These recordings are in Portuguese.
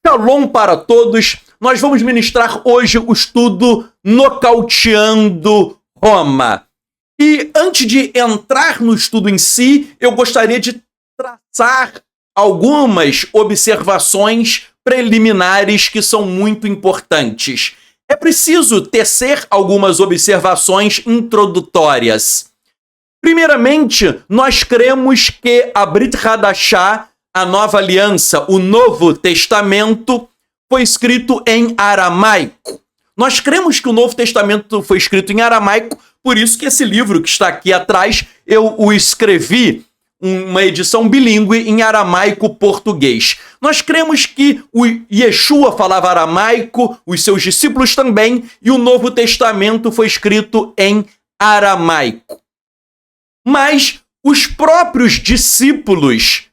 Shalom para todos. Nós vamos ministrar hoje o estudo Nocauteando Roma. E antes de entrar no estudo em si, eu gostaria de traçar algumas observações preliminares que são muito importantes. É preciso tecer algumas observações introdutórias. Primeiramente, nós cremos que a Brit Hadashah, a Nova Aliança, o Novo Testamento, foi escrito em aramaico. Nós cremos que o Novo Testamento foi escrito em aramaico, por isso que esse livro que está aqui atrás, eu o escrevi, uma edição bilíngue em aramaico-português. Nós cremos que o Yeshua falava aramaico, os seus discípulos também, e o Novo Testamento foi escrito em aramaico. Mas os próprios discípulos,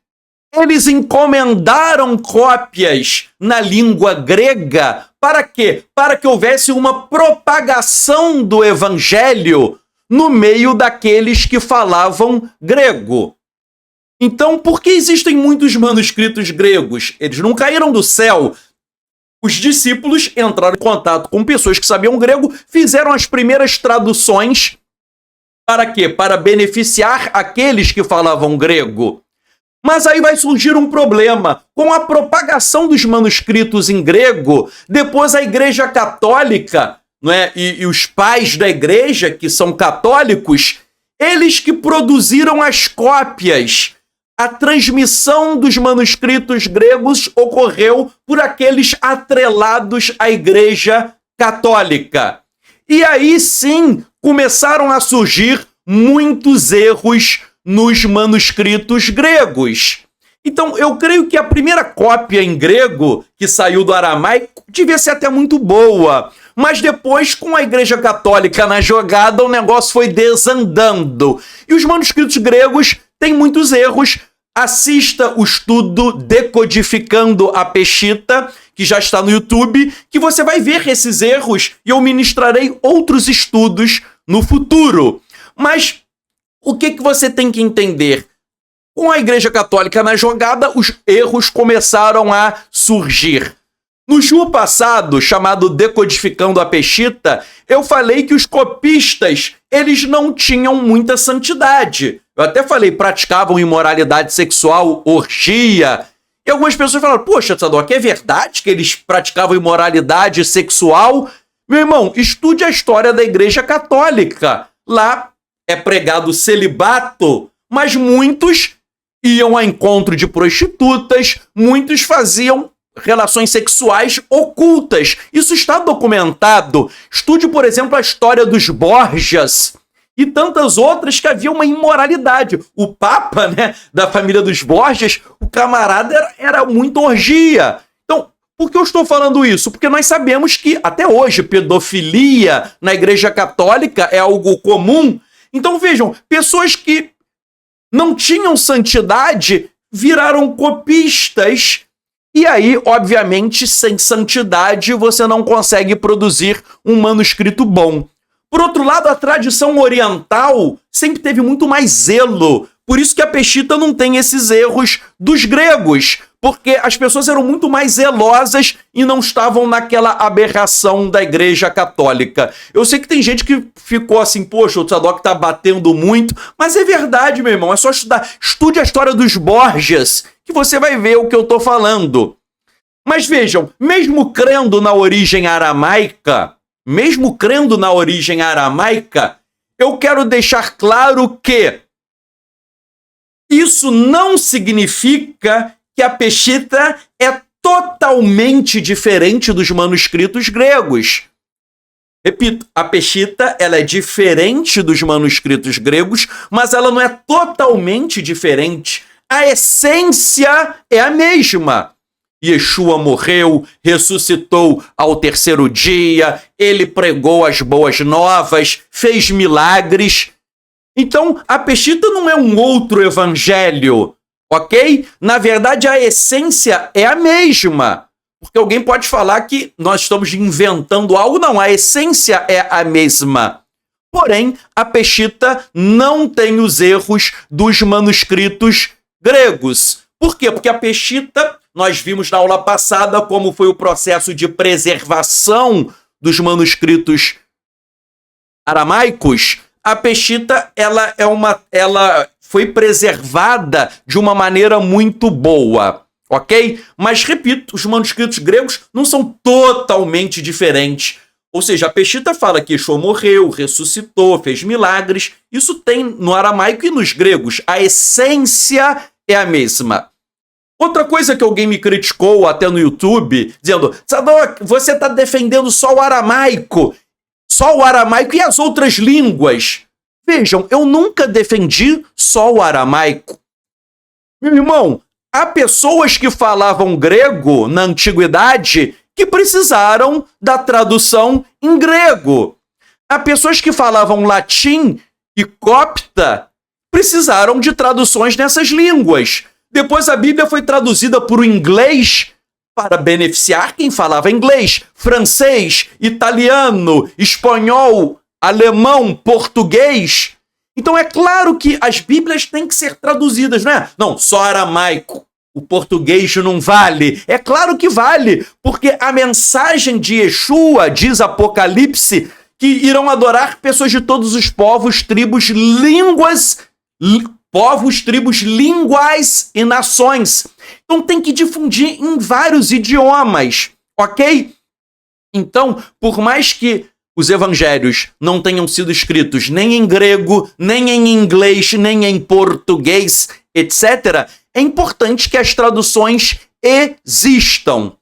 eles encomendaram cópias na língua grega. Para quê? Para que houvesse uma propagação do evangelho no meio daqueles que falavam grego. Então, por que existem muitos manuscritos gregos? Eles não caíram do céu. Os discípulos entraram em contato com pessoas que sabiam grego, fizeram as primeiras traduções. Para quê? Para beneficiar aqueles que falavam grego. Mas aí vai surgir um problema. Com a propagação dos manuscritos em grego, depois a Igreja Católica, não é? E os pais da Igreja, que são católicos, eles que produziram as cópias. A transmissão dos manuscritos gregos ocorreu por aqueles atrelados à Igreja Católica. E aí sim começaram a surgir muitos erros nos manuscritos gregos. Então, eu creio que a primeira cópia em grego que saiu do aramaico devia ser até muito boa. Mas depois, com a Igreja Católica na jogada, o negócio foi desandando. E os manuscritos gregos têm muitos erros. Assista o estudo Decodificando a Peshitta, que já está no YouTube, que você vai ver esses erros e eu ministrarei outros estudos no futuro. Mas o que você tem que entender? Com a Igreja Católica na jogada, os erros começaram a surgir. No show passado, chamado Decodificando a Peshitta, eu falei que os copistas, eles não tinham muita santidade. Eu até falei, praticavam imoralidade sexual, orgia. E algumas pessoas falaram, poxa, Tzadok, é verdade que eles praticavam imoralidade sexual? Meu irmão, estude a história da Igreja Católica. Lá é pregado celibato, mas muitos iam a encontro de prostitutas, muitos faziam relações sexuais ocultas. Isso está documentado. Estude, por exemplo, a história dos Borgias e tantas outras que havia uma imoralidade. O Papa, né, da família dos Borgias, o camarada era muito orgia. Então, por que eu estou falando isso? Porque nós sabemos que, até hoje, pedofilia na Igreja Católica é algo comum. Então, vejam, pessoas que não tinham santidade viraram copistas. E aí, obviamente, sem santidade, você não consegue produzir um manuscrito bom. Por outro lado, a tradição oriental sempre teve muito mais zelo. Por isso que a Peshitta não tem esses erros dos gregos, porque as pessoas eram muito mais zelosas e não estavam naquela aberração da Igreja Católica. Eu sei que tem gente que ficou assim, poxa, o Tzadok tá batendo muito, mas é verdade, meu irmão, é só estudar. Estude a história dos Borgias, que você vai ver o que eu tô falando. Mas vejam, mesmo crendo na origem aramaica, eu quero deixar claro que isso não significa que a Peshitta é totalmente diferente dos manuscritos gregos. Repito, a Peshitta ela é diferente dos manuscritos gregos, mas ela não é totalmente diferente. A essência é a mesma. Yeshua morreu, ressuscitou ao terceiro dia, ele pregou as boas novas, fez milagres. Então, a Peshitta não é um outro evangelho, ok? Na verdade, a essência é a mesma. Porque alguém pode falar que nós estamos inventando algo. Não, a essência é a mesma. Porém, a Peshitta não tem os erros dos manuscritos gregos. Por quê? Porque a Peshitta nós vimos na aula passada como foi o processo de preservação dos manuscritos aramaicos. A Peshitta, ela foi preservada de uma maneira muito boa, ok? Mas, repito, os manuscritos gregos não são totalmente diferentes. Ou seja, a Peshitta fala que Yeshua morreu, ressuscitou, fez milagres. Isso tem no aramaico e nos gregos. A essência é a mesma. Outra coisa que alguém me criticou até no YouTube, dizendo: Tzadok, você está defendendo só o aramaico e as outras línguas. Vejam, eu nunca defendi só o aramaico. Meu irmão, há pessoas que falavam grego na antiguidade que precisaram da tradução em grego. Há pessoas que falavam latim e copta, precisaram de traduções nessas línguas. Depois a Bíblia foi traduzida para o inglês para beneficiar quem falava inglês, francês, italiano, espanhol, alemão, português. Então é claro que as Bíblias têm que ser traduzidas, não é? Não, só aramaico. O português não vale. É claro que vale, porque a mensagem de Yeshua, diz Apocalipse, que irão adorar pessoas de todos os povos, tribos, línguas, línguas e nações. Então tem que difundir em vários idiomas, ok? Então, por mais que os evangelhos não tenham sido escritos nem em grego, nem em inglês, nem em português, etc., é importante que as traduções existam.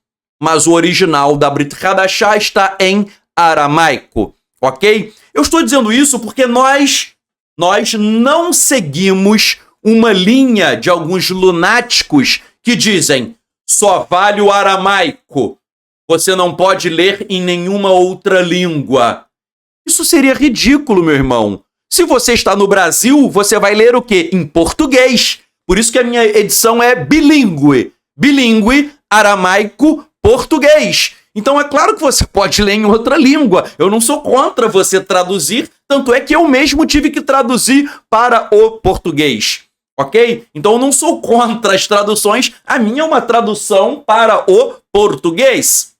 Mas o original da Brit Hadashah está em aramaico, ok? Eu estou dizendo isso porque nós não seguimos uma linha de alguns lunáticos que dizem: só vale o aramaico, você não pode ler em nenhuma outra língua. Isso seria ridículo, meu irmão. Se você está no Brasil, você vai ler o quê? Em português. Por isso que a minha edição é bilíngue. Bilíngue, aramaico, português. Então é claro que você pode ler em outra língua. Eu não sou contra você traduzir, tanto é que eu mesmo tive que traduzir para o português. Ok? Então eu não sou contra as traduções, a minha é uma tradução para o português.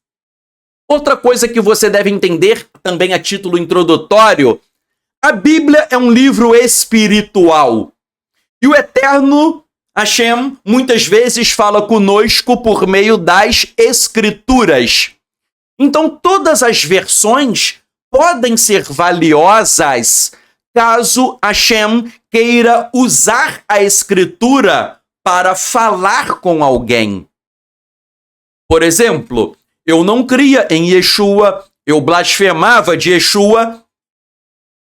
Outra coisa que você deve entender, também a título introdutório, a Bíblia é um livro espiritual. E o Eterno Hashem muitas vezes fala conosco por meio das Escrituras. Então todas as versões podem ser valiosas caso Hashem queira usar a Escritura para falar com alguém. Por exemplo, eu não cria em Yeshua, eu blasfemava de Yeshua.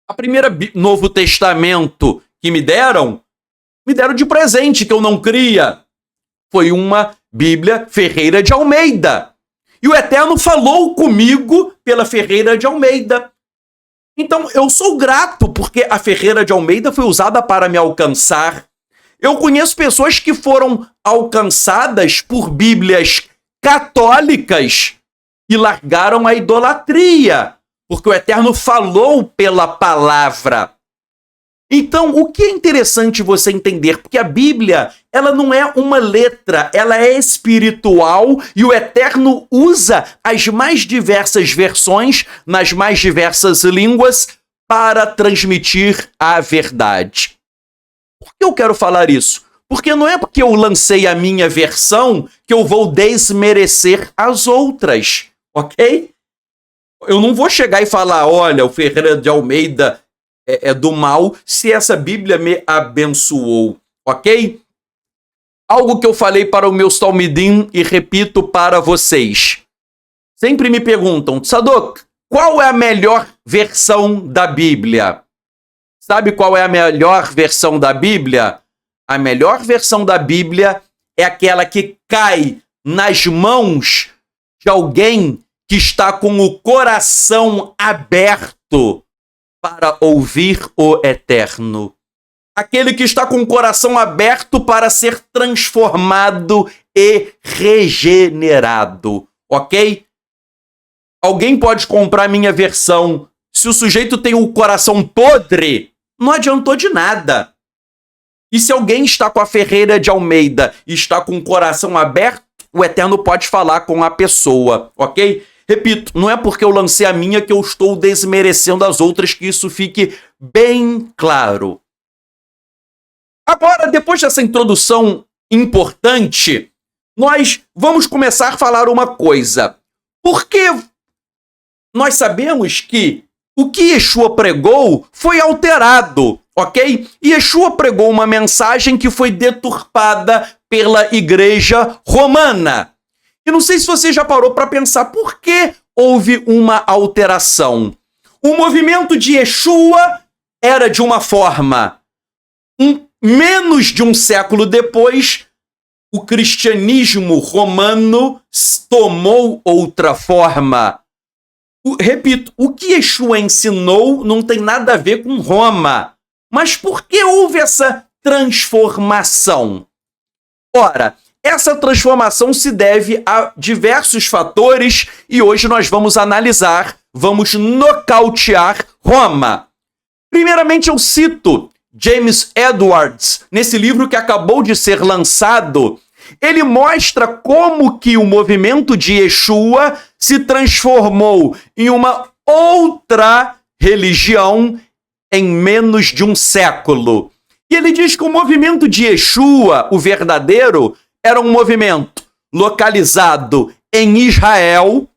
A primeira Novo Testamento que me deram de presente, que eu não cria. Foi uma Bíblia Ferreira de Almeida. E o Eterno falou comigo pela Ferreira de Almeida. Então, eu sou grato porque a Ferreira de Almeida foi usada para me alcançar. Eu conheço pessoas que foram alcançadas por Bíblias católicas e largaram a idolatria, porque o Eterno falou pela palavra. Então, o que é interessante você entender? Porque a Bíblia, ela não é uma letra, ela é espiritual e o Eterno usa as mais diversas versões, nas mais diversas línguas, para transmitir a verdade. Por que eu quero falar isso? Porque não é porque eu lancei a minha versão que eu vou desmerecer as outras, ok? Eu não vou chegar e falar: olha, o Ferreira de Almeida é do mal, se essa Bíblia me abençoou, ok? Algo que eu falei para os meus talmidim e repito para vocês. Sempre me perguntam: Tzadok, qual é a melhor versão da Bíblia? Sabe qual é a melhor versão da Bíblia? A melhor versão da Bíblia é aquela que cai nas mãos de alguém que está com o coração aberto para ouvir o Eterno. Aquele que está com o coração aberto para ser transformado e regenerado, ok? Alguém pode comprar minha versão. Se o sujeito tem o coração podre, não adiantou de nada. E se alguém está com a Ferreira de Almeida e está com o coração aberto, o Eterno pode falar com a pessoa, ok? Repito, não é porque eu lancei a minha que eu estou desmerecendo as outras, que isso fique bem claro. Agora, depois dessa introdução importante, nós vamos começar a falar uma coisa. Porque nós sabemos que o que Yeshua pregou foi alterado, ok? Yeshua pregou uma mensagem que foi deturpada pela igreja romana. E não sei se você já parou para pensar por que houve uma alteração. O movimento de Yeshua era de uma forma. Menos de um século depois, o cristianismo romano tomou outra forma. Repito, o que Yeshua ensinou não tem nada a ver com Roma. Mas por que houve essa transformação? Ora, essa transformação se deve a diversos fatores e hoje nós vamos analisar, vamos nocautear Roma. Primeiramente, eu cito James Edwards, nesse livro que acabou de ser lançado. Ele mostra como que o movimento de Yeshua se transformou em uma outra religião em menos de um século. E ele diz que o movimento de Yeshua, o verdadeiro, era um movimento localizado em Israel,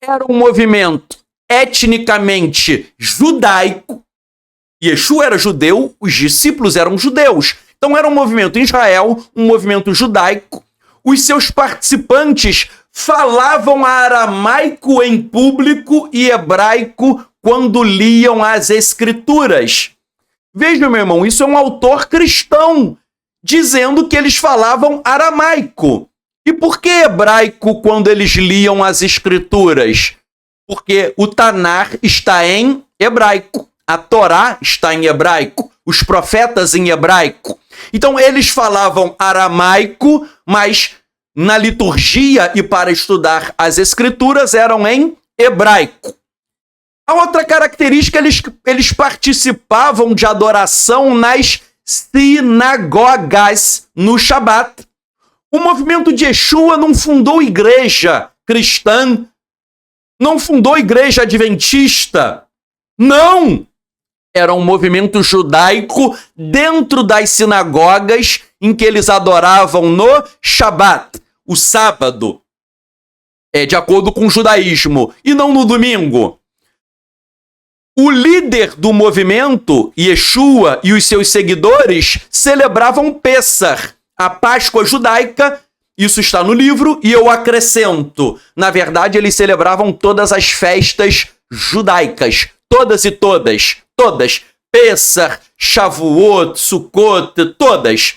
era um movimento etnicamente judaico. Yeshua era judeu, os discípulos eram judeus. Então era um movimento em Israel, um movimento judaico. Os seus participantes falavam aramaico em público e hebraico quando liam as escrituras. Veja, meu irmão, isso é um autor cristão dizendo que eles falavam aramaico. E por que hebraico quando eles liam as escrituras? Porque o Tanar está em hebraico, a Torá está em hebraico, os profetas em hebraico. Então eles falavam aramaico, mas na liturgia e para estudar as escrituras eram em hebraico. A outra característica, eles participavam de adoração nas sinagogas no Shabat. O movimento de Yeshua não fundou igreja cristã, não fundou igreja adventista. Não! Era um movimento judaico dentro das sinagogas em que eles adoravam no Shabat, o sábado, de acordo com o judaísmo, e não no domingo. O líder do movimento, Yeshua, e os seus seguidores celebravam Pessah, a Páscoa judaica. Isso está no livro e eu acrescento. Na verdade, eles celebravam todas as festas judaicas. Todas e todas. Todas. Pessah, Shavuot, Sukkot, todas.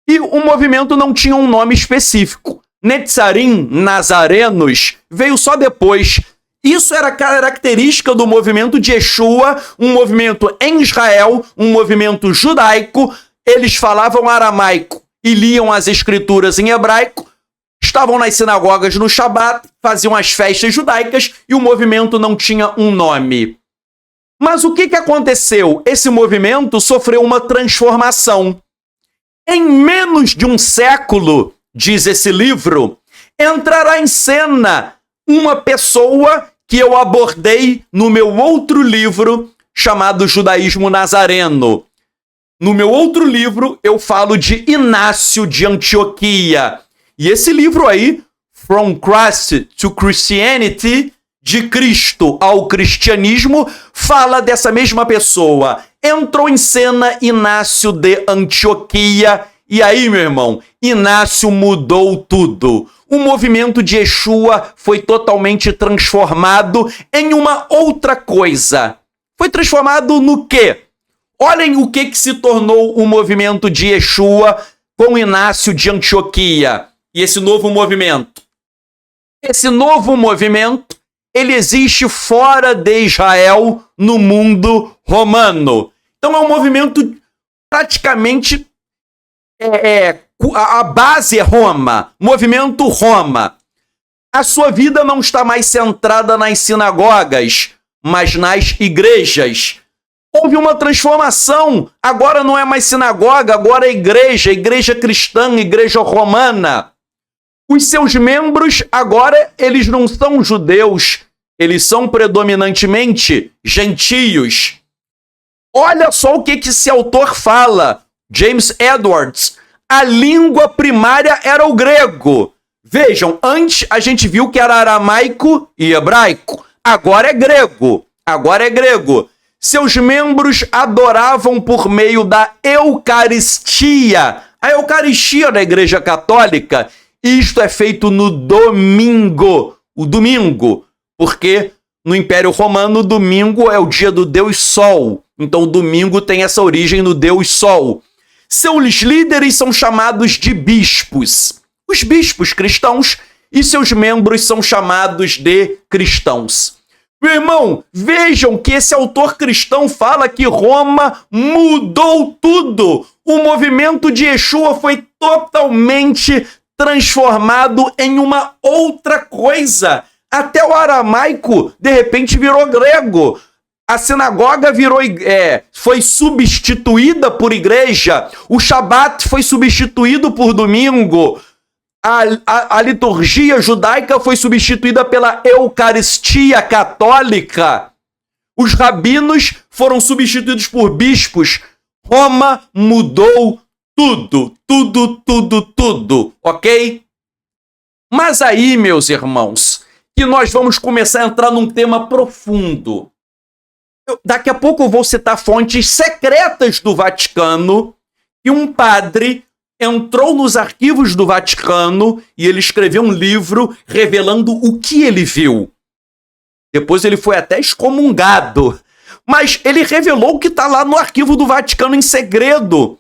E o movimento não tinha um nome específico. Netzarim, nazarenos, veio só depois. Isso era característica do movimento de Yeshua, um movimento em Israel, um movimento judaico. Eles falavam aramaico e liam as escrituras em hebraico, estavam nas sinagogas no Shabat, faziam as festas judaicas e o movimento não tinha um nome. Mas o que aconteceu? Esse movimento sofreu uma transformação. Em menos de um século, diz esse livro, entrará em cena uma pessoa que eu abordei no meu outro livro chamado Judaísmo Nazareno. No meu outro livro, eu falo de Inácio de Antioquia. E esse livro aí, From Christ to Christianity, de Cristo ao cristianismo, fala dessa mesma pessoa. Entrou em cena Inácio de Antioquia. E aí, meu irmão, Inácio mudou tudo. O movimento de Yeshua foi totalmente transformado em uma outra coisa. Foi transformado no quê? Olhem o que se tornou o movimento de Yeshua com Inácio de Antioquia. E esse novo movimento? Esse novo movimento, ele existe fora de Israel, no mundo romano. Então é um movimento praticamente... a base é Roma, movimento Roma. A sua vida não está mais centrada nas sinagogas, mas nas igrejas. Houve uma transformação. Agora não é mais sinagoga, agora é igreja cristã, igreja romana. Os seus membros, agora, eles não são judeus, eles são predominantemente gentios. Olha só o que esse autor fala, James Edwards. A língua primária era o grego. Vejam, antes a gente viu que era aramaico e hebraico. Agora é grego. Agora é grego. Seus membros adoravam por meio da Eucaristia. A Eucaristia da Igreja Católica, isto é feito no domingo. O domingo. Porque no Império Romano, domingo é o dia do Deus Sol. Então, o domingo tem essa origem no Deus Sol. Seus líderes são chamados de bispos. Os bispos cristãos e seus membros são chamados de cristãos. Meu irmão, vejam que esse autor cristão fala que Roma mudou tudo. O movimento de Yeshua foi totalmente transformado em uma outra coisa. Até o aramaico, de repente, virou grego. A sinagoga foi substituída por igreja. O Shabat foi substituído por domingo. A liturgia judaica foi substituída pela Eucaristia católica. Os rabinos foram substituídos por bispos. Roma mudou tudo, tudo, tudo, tudo, ok? Mas aí, meus irmãos, que nós vamos começar a entrar num tema profundo. Daqui a pouco eu vou citar fontes secretas do Vaticano, que um padre entrou nos arquivos do Vaticano e ele escreveu um livro revelando o que ele viu. Depois ele foi até excomungado, mas ele revelou o que está lá no arquivo do Vaticano em segredo.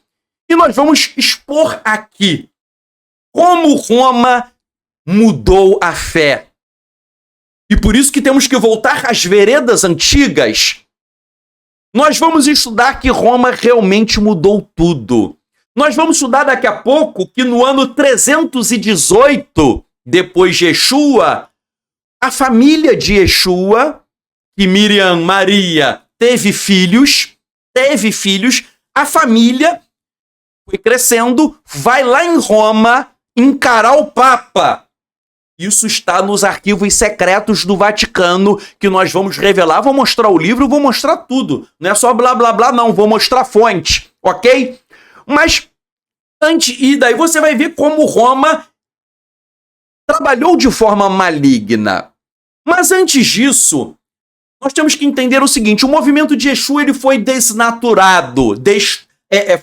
E nós vamos expor aqui como Roma mudou a fé. E por isso que temos que voltar às veredas antigas. Nós vamos estudar que Roma realmente mudou tudo. Nós vamos estudar daqui a pouco que no ano 318, depois de Yeshua, a família de Yeshua, que Miriam Maria teve filhos, a família foi crescendo, vai lá em Roma encarar o Papa. Isso está nos arquivos secretos do Vaticano, que nós vamos revelar. Vou mostrar o livro, vou mostrar tudo. Não é só blá, blá, blá, não. Vou mostrar fonte, ok? Mas, e daí você vai ver como Roma trabalhou de forma maligna. Mas antes disso, nós temos que entender o seguinte. O movimento de Yeshua ele foi desnaturado,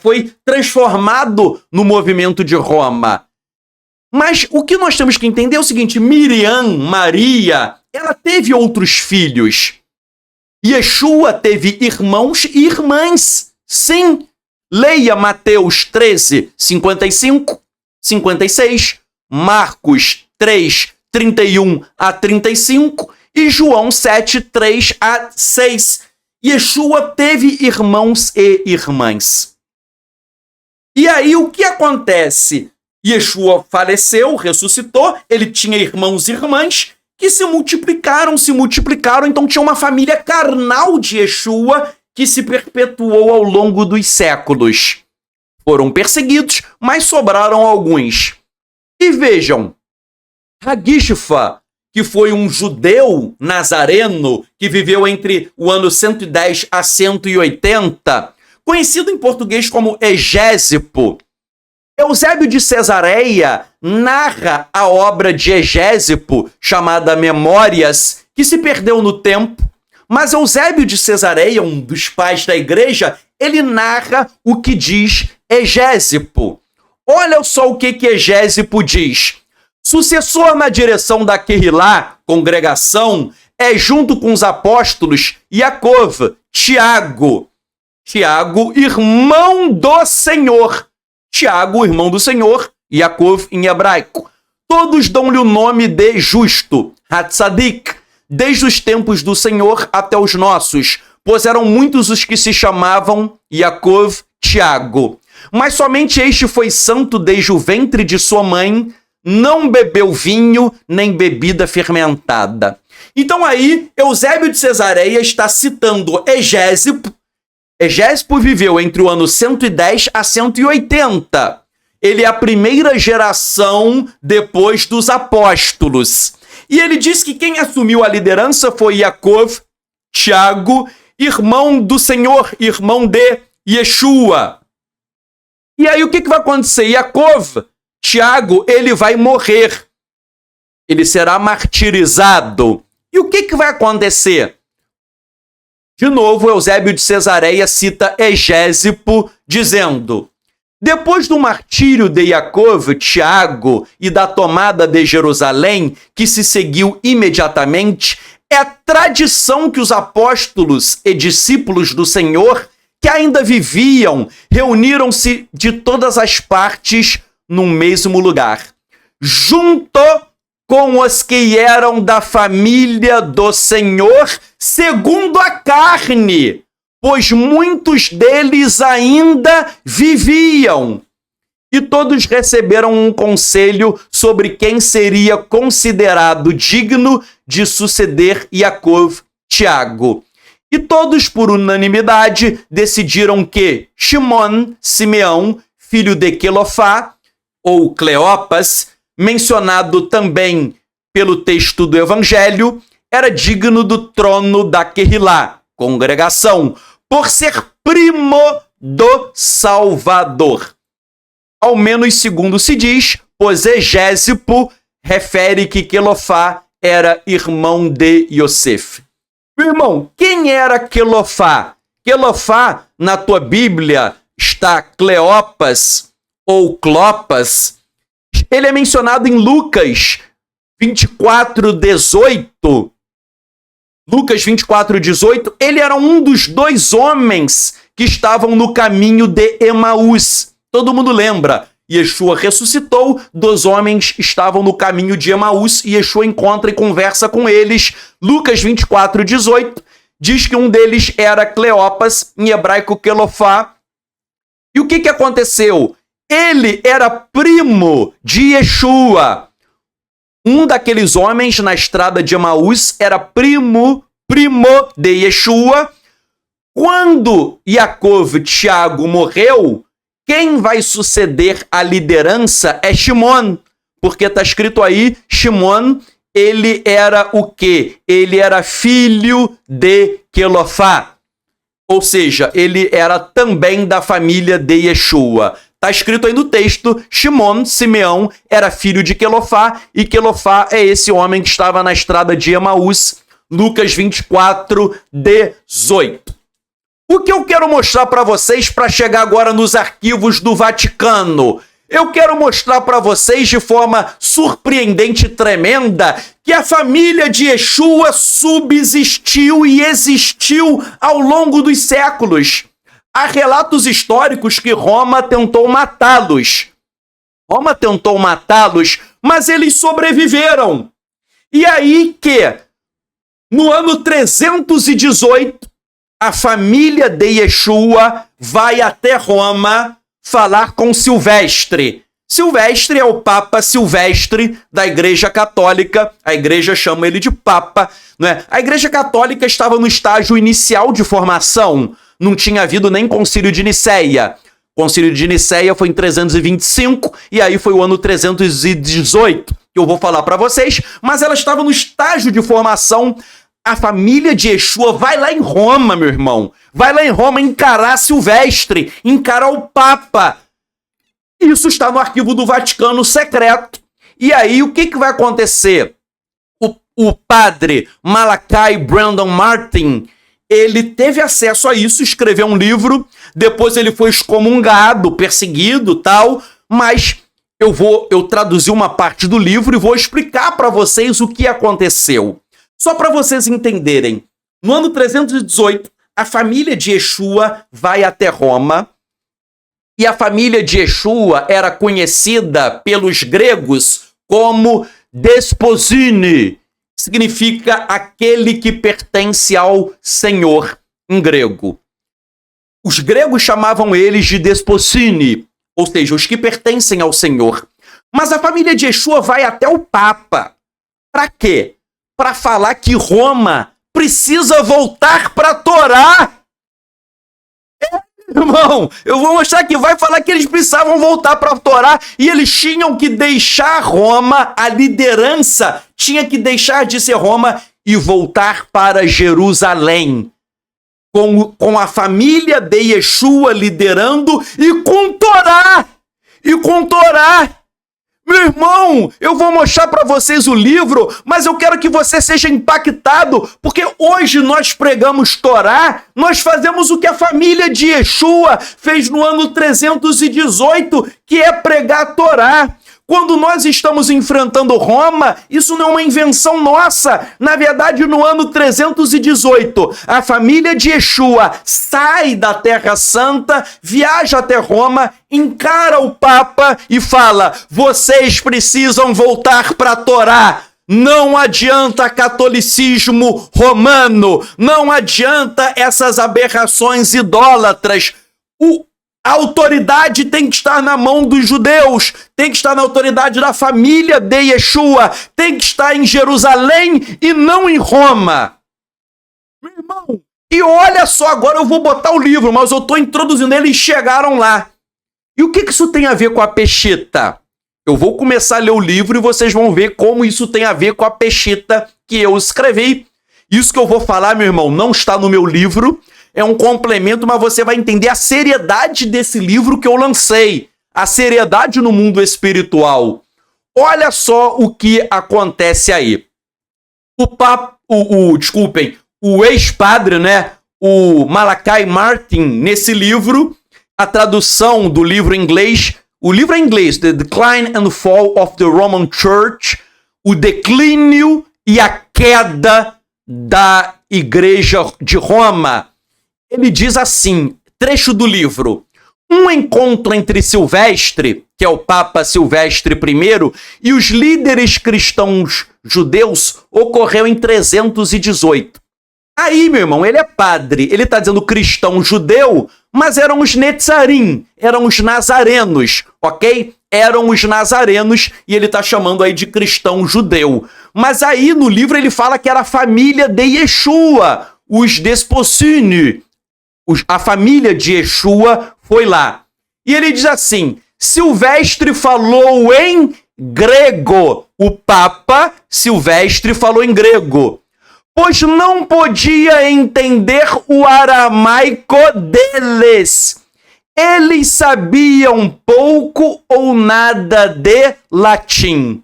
foi transformado no movimento de Roma. Mas o que nós temos que entender é o seguinte, Miriam, Maria, ela teve outros filhos. Yeshua teve irmãos e irmãs. Sim, leia Mateus 13, 55, 56, Marcos 3, 31 a 35 e João 7, 3 a 6. Yeshua teve irmãos e irmãs. E aí o que acontece? Yeshua faleceu, ressuscitou, ele tinha irmãos e irmãs que se multiplicaram, então tinha uma família carnal de Yeshua que se perpetuou ao longo dos séculos. Foram perseguidos, mas sobraram alguns. E vejam, Hagishfa, que foi um judeu nazareno que viveu entre o ano 110 a 180, conhecido em português como Egésipo, Eusébio de Cesareia narra a obra de Egésipo, chamada Memórias, que se perdeu no tempo. Mas Eusébio de Cesareia, um dos pais da igreja, ele narra o que diz Egésipo. Olha só o que Egésipo diz. Sucessor na direção da Querilá, congregação, é junto com os apóstolos Iacov, Tiago, irmão do Senhor. Tiago, irmão do Senhor, Yaakov em hebraico. Todos dão-lhe o nome de justo, Hatzadik, desde os tempos do Senhor até os nossos, pois eram muitos os que se chamavam Yaakov, Tiago. Mas somente este foi santo desde o ventre de sua mãe, não bebeu vinho nem bebida fermentada. Então aí, Eusébio de Cesareia está citando Egésipo. Egésipo viveu entre o ano 110 a 180. Ele é a primeira geração depois dos apóstolos. E ele diz que quem assumiu a liderança foi Yaakov, Tiago, irmão do Senhor, irmão de Yeshua. E aí o que vai acontecer? Yaakov, Tiago, ele vai morrer. Ele será martirizado. E o que vai acontecer? De novo, Eusébio de Cesareia cita Egésipo, dizendo: depois do martírio de Yaakov, Tiago e da tomada de Jerusalém, que se seguiu imediatamente, é tradição que os apóstolos e discípulos do Senhor, que ainda viviam, reuniram-se de todas as partes num mesmo lugar, junto com os que eram da família do Senhor, segundo a carne, pois muitos deles ainda viviam. E todos receberam um conselho sobre quem seria considerado digno de suceder Yaakov, Tiago. E todos, por unanimidade, decidiram que Shimon, Simeão, filho de Quelofá, ou Cleopas, mencionado também pelo texto do Evangelho, era digno do trono da Querrilá, congregação, por ser primo do Salvador. Ao menos segundo se diz, pois Egésipo refere que Quelofá era irmão de Yosef. Meu irmão, quem era Quelofá? Quelofá, na tua Bíblia, está Cleopas ou Clopas. Ele é mencionado em Lucas 24:18. Lucas 24:18, ele era um dos dois homens que estavam no caminho de Emaús. Todo mundo lembra, Yeshua ressuscitou, 2 homens estavam no caminho de Emaús e Yeshua encontra e conversa com eles. Lucas 24:18 diz que um deles era Cleopas, em hebraico Quelofá. E o que aconteceu? Ele era primo de Yeshua. Um daqueles homens na estrada de Emaús era primo de Yeshua. Quando Yaakov, Tiago, morreu, quem vai suceder a liderança é Shimon, porque está escrito aí, Shimon, ele era o quê? Ele era filho de Quelofá, ou seja, ele era também da família de Yeshua. Está escrito aí no texto, Shimon, Simeão, era filho de Quelofá, e Quelofá é esse homem que estava na estrada de Emaús, Lucas 24:18. O que eu quero mostrar para vocês para chegar agora nos arquivos do Vaticano? Eu quero mostrar para vocês de forma surpreendente e tremenda que a família de Yeshua subsistiu e existiu ao longo dos séculos. Há relatos históricos que Roma tentou matá-los. Mas eles sobreviveram. E aí que, no ano 318, a família de Yeshua vai até Roma falar com Silvestre. Silvestre é o Papa Silvestre da Igreja Católica. A igreja chama ele de Papa, né? A Igreja Católica estava no estágio inicial de formação. Não tinha havido nem Concílio de Nicéia. O Concílio de Nicéia foi em 325 e aí foi o ano 318 que eu vou falar para vocês. Mas ela estava no estágio de formação. A família de Yeshua vai lá em Roma, meu irmão. Vai lá em Roma encarar Silvestre, encarar o Papa. Isso está no arquivo do Vaticano secreto. E aí, o que vai acontecer? O padre Malachi Brandon Martin, ele teve acesso a isso, escreveu um livro, depois ele foi excomungado, perseguido, tal, mas eu traduzi uma parte do livro e vou explicar para vocês o que aconteceu. Só para vocês entenderem, no ano 318, a família de Yeshua vai até Roma, e a família de Yeshua era conhecida pelos gregos como desposine, que significa aquele que pertence ao Senhor em grego. Os gregos chamavam eles de desposine, ou seja, os que pertencem ao Senhor. Mas a família de Yeshua vai até o Papa. Para quê? Para falar que Roma precisa voltar para a Torá. Irmão, eu vou mostrar aqui, vai falar que eles precisavam voltar para a Torá e eles tinham que deixar Roma, a liderança tinha que deixar de ser Roma e voltar para Jerusalém. Com a família de Yeshua liderando e com Torá. Meu irmão, eu vou mostrar para vocês o livro, mas eu quero que você seja impactado, porque hoje nós pregamos Torá, nós fazemos o que a família de Yeshua fez no ano 318, que é pregar Torá. Quando nós estamos enfrentando Roma, isso não é uma invenção nossa. Na verdade, no ano 318, a família de Yeshua sai da Terra Santa, viaja até Roma, encara o Papa e fala: vocês precisam voltar para a Torá. Não adianta catolicismo romano, não adianta essas aberrações idólatras. A autoridade tem que estar na mão dos judeus, tem que estar na autoridade da família de Yeshua, tem que estar em Jerusalém e não em Roma. Meu irmão, e olha só, agora eu vou botar o livro, mas eu estou introduzindo, eles chegaram lá. E o que isso tem a ver com a Peshita? Eu vou começar a ler o livro e vocês vão ver como isso tem a ver com a Peshita que eu escrevi. Isso que eu vou falar, meu irmão, não está no meu livro. É um complemento, mas você vai entender a seriedade desse livro que eu lancei. A seriedade no mundo espiritual. Olha só o que acontece aí. O ex-padre, né? O Malachi Martin, nesse livro, a tradução do livro em inglês, o livro em inglês, The Decline and Fall of the Roman Church, o declínio e a queda da Igreja de Roma. Ele diz assim, trecho do livro: um encontro entre Silvestre, que é o Papa Silvestre I, e os líderes cristãos judeus ocorreu em 318. Aí, meu irmão, ele é padre, ele está dizendo cristão judeu, mas eram os Netzarim, eram os nazarenos, ok? Eram os nazarenos e ele está chamando aí de cristão judeu. Mas aí no livro ele fala que era a família de Yeshua, os Desposini. A família de Yeshua foi lá. E ele diz assim: Silvestre falou em grego. O Papa Silvestre falou em grego, pois não podia entender o aramaico deles. Eles sabiam pouco ou nada de latim.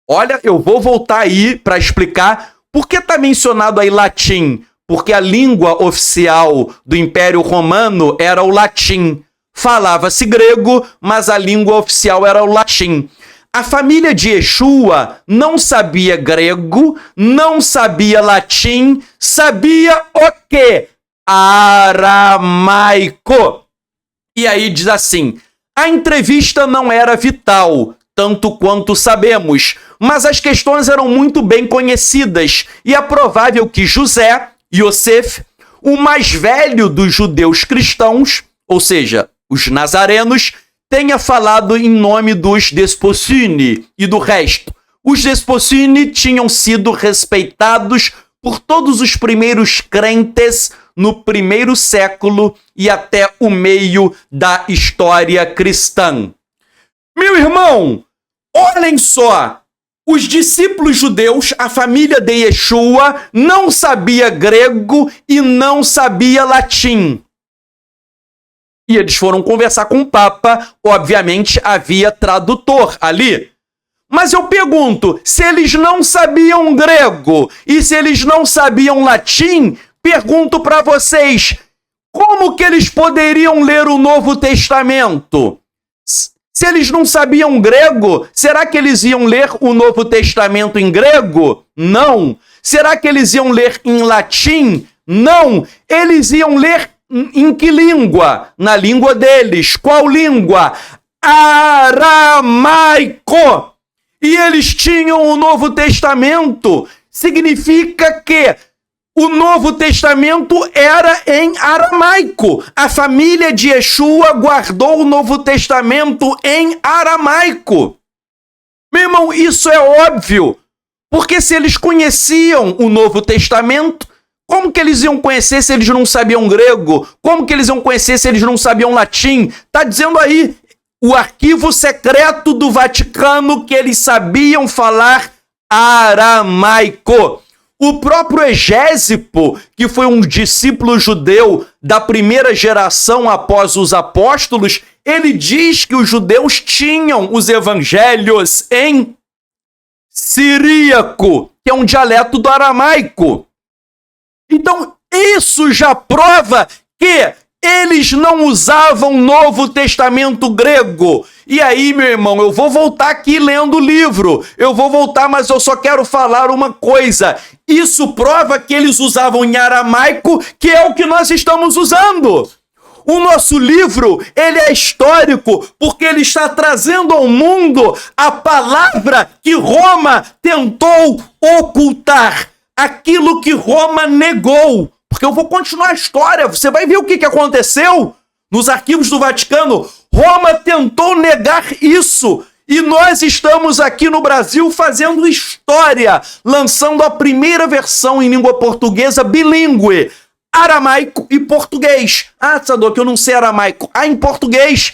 Olha, eu vou voltar aí para explicar por que está mencionado aí latim. Porque a língua oficial do Império Romano era o latim. Falava-se grego, mas a língua oficial era o latim. A família de Yeshua não sabia grego, não sabia latim, sabia o quê? Aramaico. E aí diz assim: a entrevista não era vital, tanto quanto sabemos, mas as questões eram muito bem conhecidas e é provável que José, Yosef, o mais velho dos judeus cristãos, ou seja, os nazarenos, tenha falado em nome dos Desposini e do resto. Os Desposini tinham sido respeitados por todos os primeiros crentes no primeiro século e até o meio da história cristã. Meu irmão, olhem só! Os discípulos judeus, a família de Yeshua, não sabia grego e não sabia latim. E eles foram conversar com o Papa, obviamente havia tradutor ali. Mas eu pergunto, se eles não sabiam grego e se eles não sabiam latim, pergunto para vocês, como que eles poderiam ler o Novo Testamento? Se eles não sabiam grego, será que eles iam ler o Novo Testamento em grego? Não. Será que eles iam ler em latim? Não. Eles iam ler em que língua? Na língua deles. Qual língua? Aramaico. E eles tinham o Novo Testamento. Significa que o Novo Testamento era em aramaico. A família de Yeshua guardou o Novo Testamento em aramaico. Meu irmão, isso é óbvio. Porque se eles conheciam o Novo Testamento, Como que eles iam conhecer se eles não sabiam grego? Como que eles iam conhecer se eles não sabiam latim? Tá dizendo aí o arquivo secreto do Vaticano que eles sabiam falar aramaico. O próprio Egésipo, que foi um discípulo judeu da primeira geração após os apóstolos, ele diz que os judeus tinham os evangelhos em siríaco, que é um dialeto do aramaico. Então, isso já prova que eles não usavam o Novo Testamento grego. E aí, meu irmão, eu vou voltar aqui lendo o livro. Eu vou voltar, mas eu só quero falar uma coisa. Isso prova que eles usavam em aramaico, que é o que nós estamos usando. O nosso livro, ele é histórico, porque ele está trazendo ao mundo a palavra que Roma tentou ocultar. Aquilo que Roma negou. Porque eu vou continuar a história, você vai ver o que aconteceu nos arquivos do Vaticano. Roma tentou negar isso. E nós estamos aqui no Brasil fazendo história, lançando a primeira versão em língua portuguesa bilíngue, aramaico e português. Ah, Sadok, que eu não sei aramaico. Ah, em português.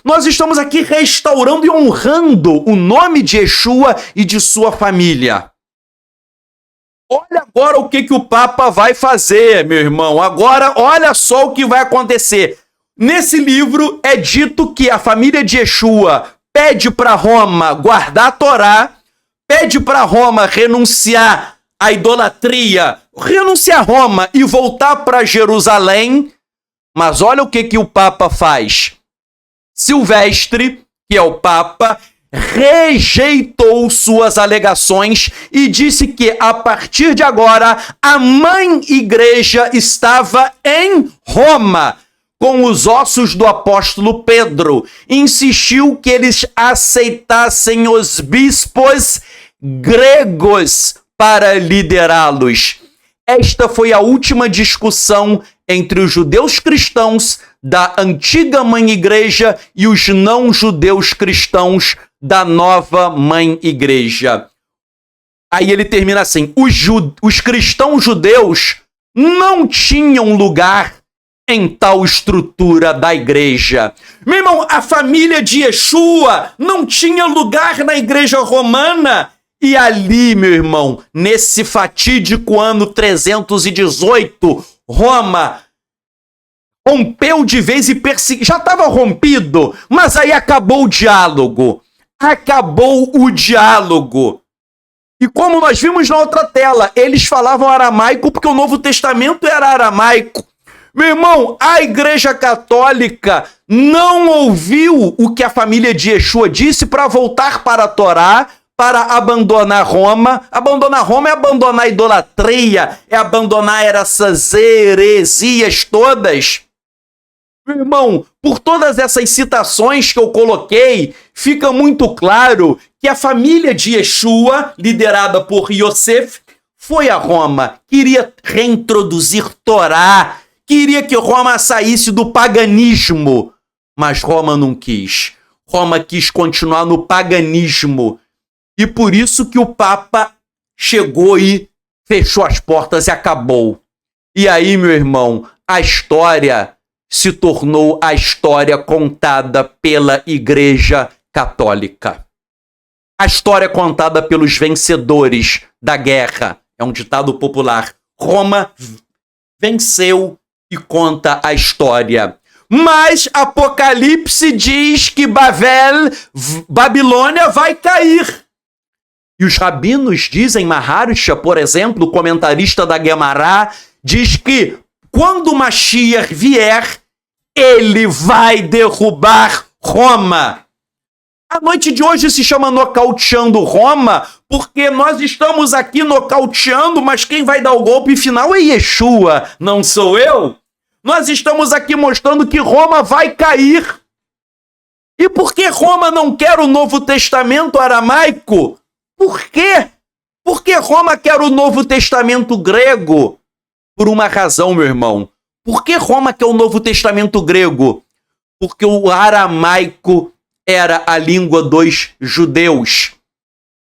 Nós estamos aqui restaurando e honrando o nome de Yeshua e de sua família. Olha agora o que o Papa vai fazer, meu irmão. Agora, olha só o que vai acontecer. Nesse livro é dito que a família de Yeshua pede para Roma guardar a Torá, pede para Roma renunciar à idolatria, renunciar a Roma e voltar para Jerusalém. Mas olha o que o Papa faz. Silvestre, que é o Papa, rejeitou suas alegações e disse que, a partir de agora, a mãe igreja estava em Roma, com os ossos do apóstolo Pedro. Insistiu que eles aceitassem os bispos gregos para liderá-los. Esta foi a última discussão entre os judeus cristãos da antiga mãe igreja e os não-judeus cristãos da nova mãe igreja. Aí ele termina assim: os cristãos judeus não tinham lugar em tal estrutura da igreja. Meu irmão, a família de Yeshua não tinha lugar na igreja romana. E ali, meu irmão, nesse fatídico ano 318, Roma rompeu de vez e perseguiu. Já estava rompido, mas aí acabou o diálogo. Acabou o diálogo. E como nós vimos na outra tela, eles falavam aramaico porque o Novo Testamento era aramaico. Meu irmão, a Igreja Católica não ouviu o que a família de Yeshua disse para voltar para a Torá, para abandonar Roma. Abandonar Roma é abandonar a idolatria, é abandonar essas heresias todas. Meu irmão, por todas essas citações que eu coloquei, fica muito claro que a família de Yeshua, liderada por Yosef, foi a Roma, queria reintroduzir Torá, queria que Roma saísse do paganismo, mas Roma não quis. Roma quis continuar no paganismo. E por isso que o Papa chegou e fechou as portas e acabou. E aí, meu irmão, a história se tornou a história contada pela Igreja Católica. A história contada pelos vencedores da guerra. É um ditado popular. Roma venceu e conta a história. Mas Apocalipse diz que Babilônia vai cair. E os rabinos dizem, Maharsha, por exemplo, o comentarista da Guemará, diz que quando Mashiach vier, ele vai derrubar Roma. A noite de hoje se chama Nocauteando Roma, porque nós estamos aqui nocauteando, mas quem vai dar o golpe final é Yeshua, não sou eu. Nós estamos aqui mostrando que Roma vai cair. E por que Roma não quer o Novo Testamento aramaico? Por quê? Por que Roma quer o Novo Testamento grego? Por uma razão, meu irmão. Por que Roma quer o Novo Testamento grego? Porque o aramaico era a língua dos judeus.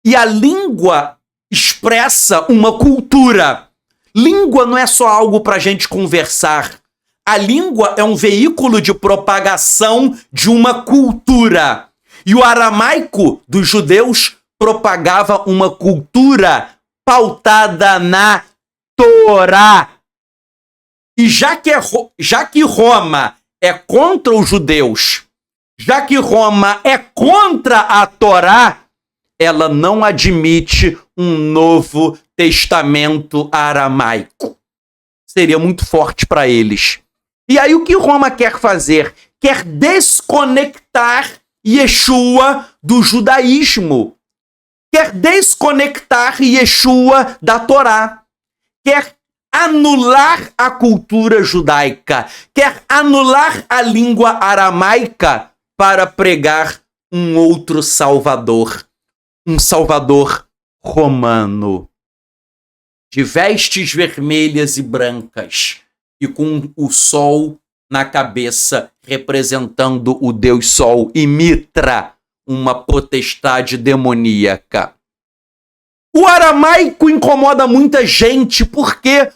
E a língua expressa uma cultura. Língua não é só algo para a gente conversar. A língua é um veículo de propagação de uma cultura. E o aramaico dos judeus propagava uma cultura pautada na Torá. E já que Roma é contra os judeus, já que Roma é contra a Torá, ela não admite um Novo Testamento aramaico. Seria muito forte para eles. E aí o que Roma quer fazer? Quer desconectar Yeshua do judaísmo. Quer desconectar Yeshua da Torá. Quer anular a cultura judaica. Quer anular a língua aramaica para pregar um outro Salvador. Um Salvador romano. De vestes vermelhas e brancas. E com o sol na cabeça, representando o Deus Sol, e Mitra, uma potestade demoníaca. O aramaico incomoda muita gente, por quê?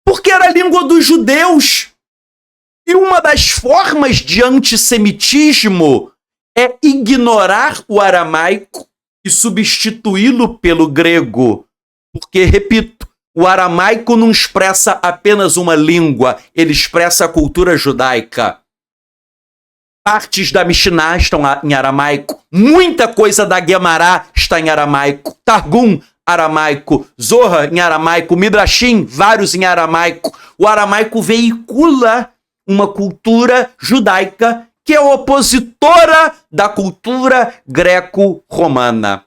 Porque era a língua dos judeus. E uma das formas de antissemitismo é ignorar o aramaico e substituí-lo pelo grego. Porque, repito, o aramaico não expressa apenas uma língua, ele expressa a cultura judaica. Partes da Mishnah estão em aramaico, muita coisa da Guemará está em aramaico, Targum, aramaico, Zohar em aramaico, Midrashim, vários em aramaico. O aramaico veicula uma cultura judaica que é opositora da cultura greco-romana.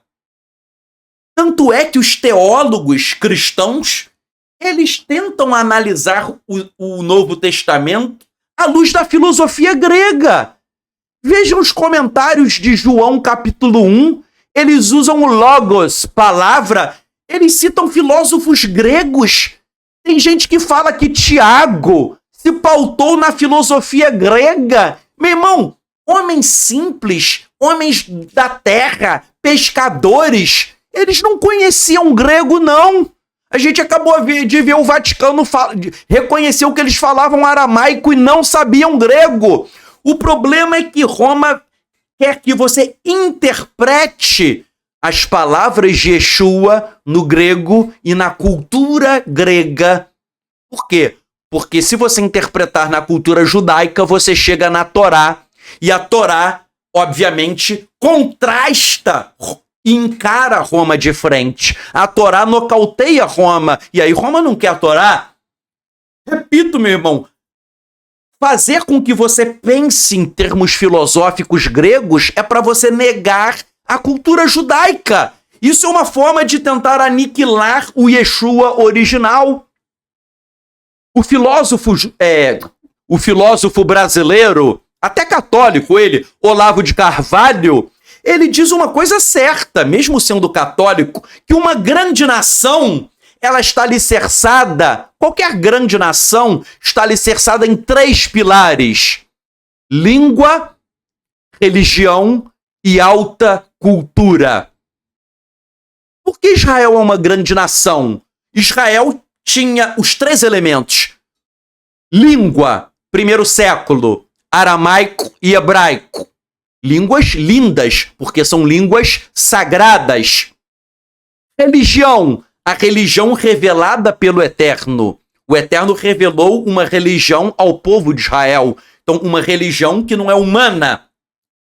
Tanto é que os teólogos cristãos, eles tentam analisar o Novo Testamento à luz da filosofia grega. Vejam os comentários de João capítulo 1, eles usam o logos, palavra, eles citam filósofos gregos. Tem gente que fala que Tiago se pautou na filosofia grega. Meu irmão, homens simples, homens da terra, pescadores, eles não conheciam grego, não. A gente acabou de ver o Vaticano reconheceu que eles falavam aramaico e não sabiam grego. O problema é que Roma quer que você interprete as palavras de Yeshua no grego e na cultura grega. Por quê? Porque se você interpretar na cultura judaica, você chega na Torá. E a Torá, obviamente, contrasta e encara Roma de frente. A Torá nocauteia Roma. E aí Roma não quer a Torá. Repito, meu irmão, fazer com que você pense em termos filosóficos gregos é para você negar a cultura judaica. Isso é uma forma de tentar aniquilar o Yeshua original. O filósofo brasileiro, até católico ele, Olavo de Carvalho, ele diz uma coisa certa, mesmo sendo católico, que uma grande nação, ela está alicerçada, qualquer grande nação está alicerçada em 3 pilares: língua, religião e alta cultura. Por que Israel é uma grande nação? Israel tinha os 3 elementos: língua, primeiro século, aramaico e hebraico. Línguas lindas, porque são línguas sagradas. Religião, a religião revelada pelo Eterno. O Eterno revelou uma religião ao povo de Israel. Então, uma religião que não é humana.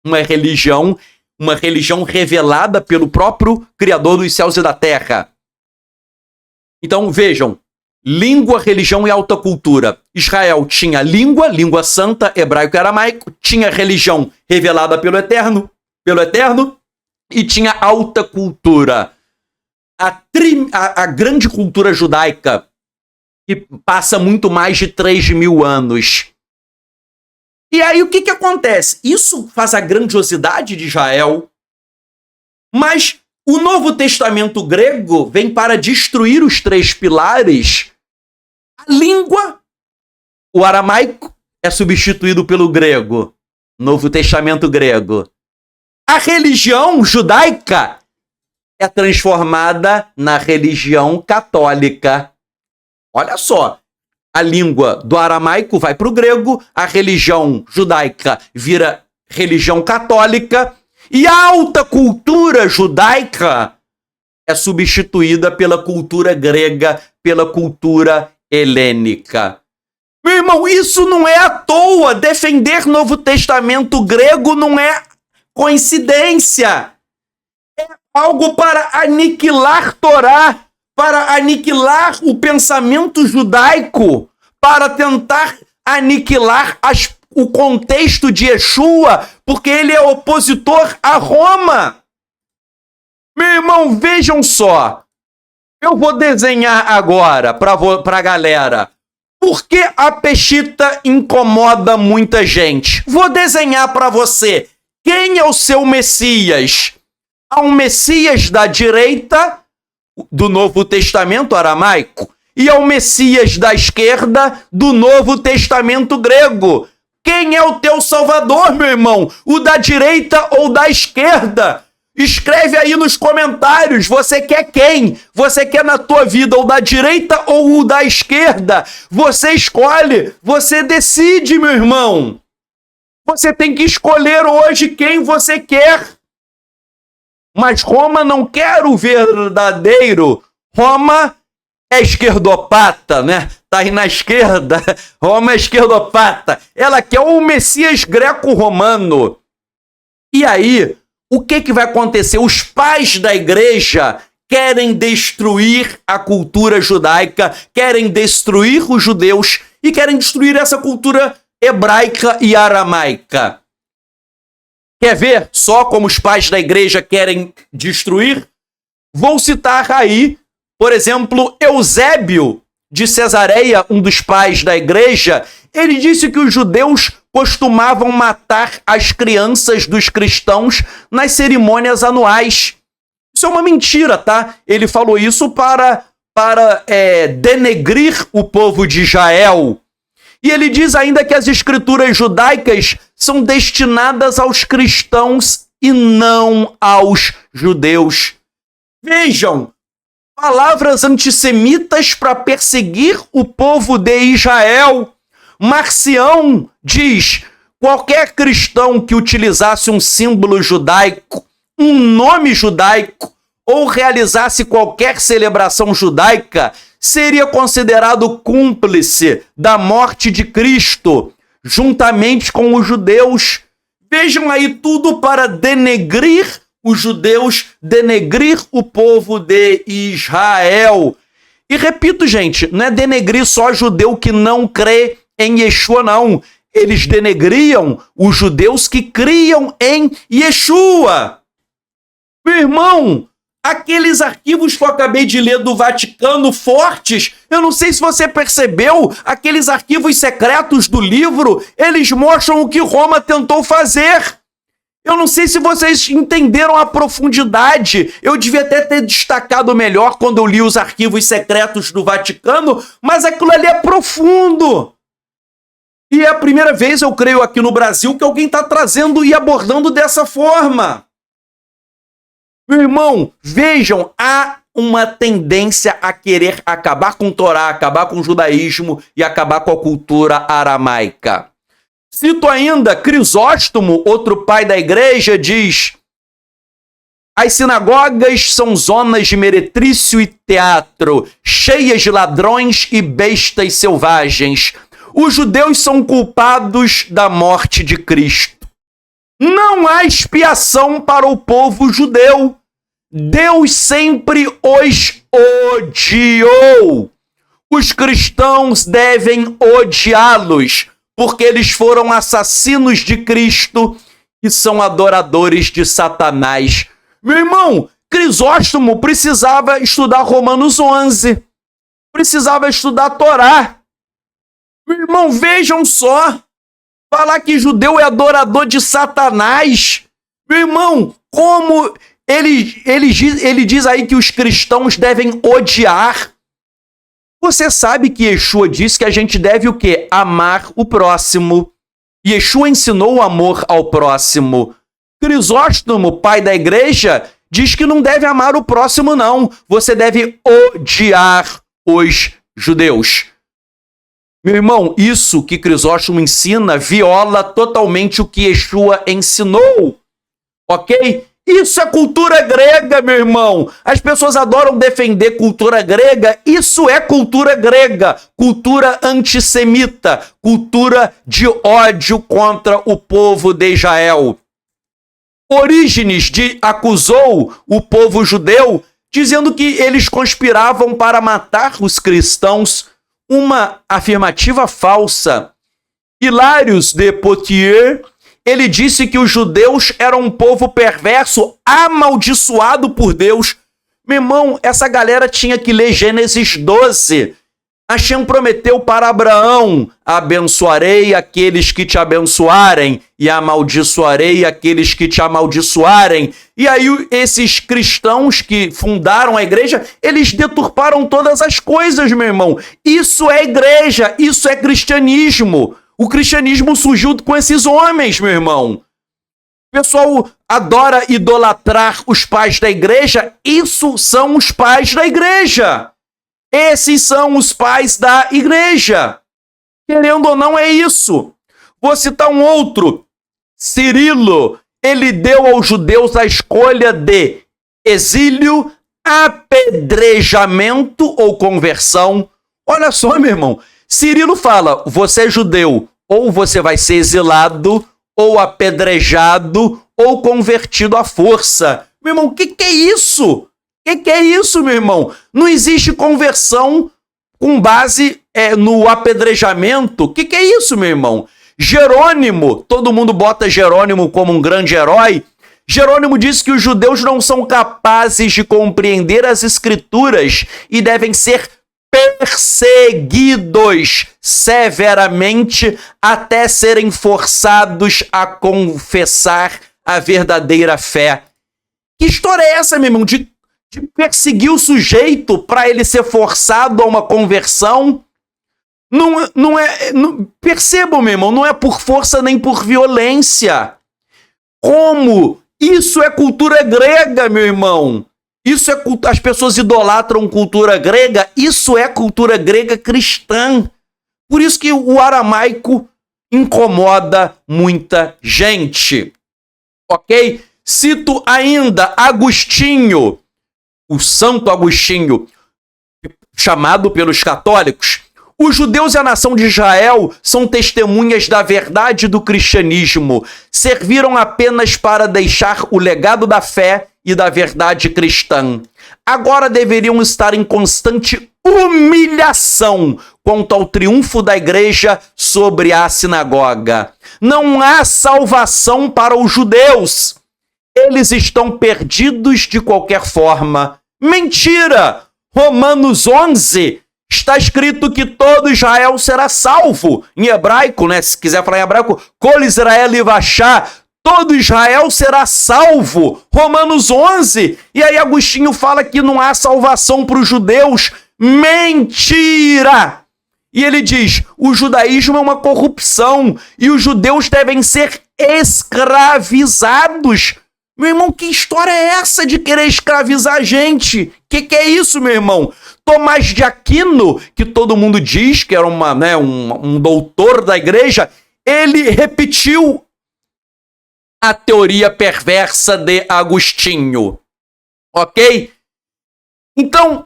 Uma religião revelada pelo próprio Criador dos céus e da terra. Então, vejam, língua, religião e alta cultura. Israel tinha língua santa, hebraico e aramaico, tinha religião revelada pelo Eterno, e tinha alta cultura. A grande cultura judaica, que passa muito mais de 3.000 anos. E aí o que acontece? Isso faz a grandiosidade de Israel, mas o Novo Testamento grego vem para destruir os 3 pilares. A língua, o aramaico, é substituído pelo grego. Novo Testamento grego. A religião judaica é transformada na religião católica. Olha só, a língua do aramaico vai para o grego, a religião judaica vira religião católica e a alta cultura judaica é substituída pela cultura grega, pela cultura helênica. Meu irmão, isso não é à toa. Defender Novo Testamento grego não é coincidência. É algo para aniquilar Torá, para aniquilar o pensamento judaico, para tentar aniquilar o contexto de Yeshua, porque ele é opositor a Roma. Meu irmão, vejam só. Eu vou desenhar agora para a galera. Por que a Peshita incomoda muita gente? Vou desenhar para você. Quem é o seu Messias? Há um Messias da direita do Novo Testamento aramaico e há o Messias da esquerda do Novo Testamento grego. Quem é o teu Salvador, meu irmão? O da direita ou da esquerda? Escreve aí nos comentários, você quer quem? Você quer na tua vida o da direita ou o da esquerda? Você escolhe, você decide, meu irmão. Você tem que escolher hoje quem você quer. Mas Roma não quer o verdadeiro. Roma é esquerdopata, né? Tá aí na esquerda. Roma é esquerdopata. Ela quer o Messias greco-romano. E aí, o que vai acontecer? Os pais da igreja querem destruir a cultura judaica, querem destruir os judeus e querem destruir essa cultura hebraica e aramaica. Quer ver só como os pais da igreja querem destruir? Vou citar aí, por exemplo, Eusébio de Cesareia, um dos pais da igreja. Ele disse que os judeus costumavam matar as crianças dos cristãos nas cerimônias anuais. Isso é uma mentira, tá? Ele falou isso para denegrir o povo de Israel. E ele diz ainda que as escrituras judaicas são destinadas aos cristãos e não aos judeus. Vejam, palavras antissemitas para perseguir o povo de Israel. Marcião diz: qualquer cristão que utilizasse um símbolo judaico, um nome judaico, ou realizasse qualquer celebração judaica, seria considerado cúmplice da morte de Cristo, juntamente com os judeus. Vejam aí, tudo para denegrir os judeus, denegrir o povo de Israel. E repito, gente, não é denegrir só judeu que não crê em Yeshua, não. Eles denegriam os judeus que criam em Yeshua. Meu irmão, aqueles arquivos que eu acabei de ler do Vaticano fortes, eu não sei se você percebeu, aqueles arquivos secretos do livro, eles mostram o que Roma tentou fazer. Eu não sei se vocês entenderam a profundidade. Eu devia até ter destacado melhor quando eu li os arquivos secretos do Vaticano, mas aquilo ali é profundo. E é a primeira vez, eu creio, aqui no Brasil, que alguém está trazendo e abordando dessa forma. Meu irmão, vejam, há uma tendência a querer acabar com o Torá, acabar com o judaísmo e acabar com a cultura aramaica. Cito ainda Crisóstomo, outro pai da igreja, diz: as sinagogas são zonas de meretrício e teatro, cheias de ladrões e bestas selvagens. Os judeus são culpados da morte de Cristo. Não há expiação para o povo judeu. Deus sempre os odiou. Os cristãos devem odiá-los, porque eles foram assassinos de Cristo e são adoradores de Satanás. Meu irmão, Crisóstomo precisava estudar Romanos 11. Precisava estudar a Torá. Meu irmão, vejam só. Falar que judeu é adorador de Satanás. Meu irmão, como ele diz aí que os cristãos devem odiar. Você sabe que Yeshua disse que a gente deve o quê? Amar o próximo. Yeshua ensinou o amor ao próximo. Crisóstomo, pai da igreja, diz que não deve amar o próximo, não. Você deve odiar os judeus. Meu irmão, isso que Crisóstomo ensina viola totalmente o que Yeshua ensinou, ok? Isso é cultura grega, meu irmão. As pessoas adoram defender cultura grega. Isso é cultura grega, cultura antissemita, cultura de ódio contra o povo de Israel. Orígenes acusou o povo judeu, dizendo que eles conspiravam para matar os cristãos. Uma afirmativa falsa. Hilarius de Poitiers, ele disse que os judeus eram um povo perverso, amaldiçoado por Deus. Meu irmão, essa galera tinha que ler Gênesis 12. Hashem prometeu para Abraão: abençoarei aqueles que te abençoarem e amaldiçoarei aqueles que te amaldiçoarem. E aí esses cristãos que fundaram a igreja, eles deturparam todas as coisas, meu irmão. Isso é igreja, isso é cristianismo. O cristianismo surgiu com esses homens, meu irmão. O pessoal adora idolatrar os pais da igreja. Isso são os pais da igreja. Esses são os pais da igreja. Querendo ou não, é isso. Vou citar um outro. Cirilo, ele deu aos judeus a escolha de exílio, apedrejamento ou conversão. Olha só, meu irmão. Cirilo fala: você é judeu, ou você vai ser exilado, ou apedrejado, ou convertido à força. Meu irmão, o que é isso? O que é isso, meu irmão? Não existe conversão com base no apedrejamento. O que é isso, meu irmão? Jerônimo, todo mundo bota Jerônimo como um grande herói. Jerônimo disse que os judeus não são capazes de compreender as escrituras e devem ser perseguidos severamente até serem forçados a confessar a verdadeira fé. Que história é essa, meu irmão, de perseguir o sujeito para ele ser forçado a uma conversão? Percebam, meu irmão, não é por força nem por violência. Como? Isso é cultura grega, meu irmão. Isso é as pessoas idolatram cultura grega. Isso é cultura grega cristã. Por isso que o aramaico incomoda muita gente. Ok? Cito ainda Agostinho, o Santo Agostinho, chamado pelos católicos. Os judeus e a nação de Israel são testemunhas da verdade do cristianismo. Serviram apenas para deixar o legado da fé e da verdade cristã. Agora deveriam estar em constante humilhação quanto ao triunfo da igreja sobre a sinagoga. Não há salvação para os judeus. Eles estão perdidos de qualquer forma. Mentira! Romanos 11 está escrito que todo Israel será salvo. Em hebraico, né? Se quiser falar em hebraico, Kol Israel Ivachá, todo Israel será salvo. Romanos 11. E aí Agostinho fala que não há salvação para os judeus. Mentira! E ele diz: o judaísmo é uma corrupção e os judeus devem ser escravizados. Meu irmão, que história é essa de querer escravizar a gente? Que é isso, meu irmão? Tomás de Aquino, que todo mundo diz que era um doutor da igreja, ele repetiu a teoria perversa de Agostinho. Ok? Então,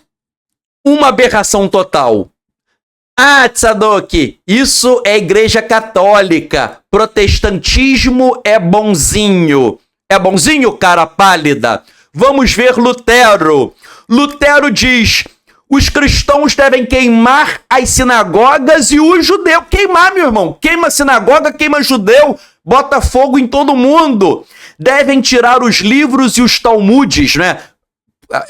uma aberração total. Ah, Tzadok, isso é igreja católica. Protestantismo é bonzinho. É bonzinho, cara pálida? Vamos ver Lutero. Lutero diz: os cristãos devem queimar as sinagogas e os judeus. Queimar, meu irmão. Queima sinagoga, queima judeu, bota fogo em todo mundo. Devem tirar os livros e os talmudes, né?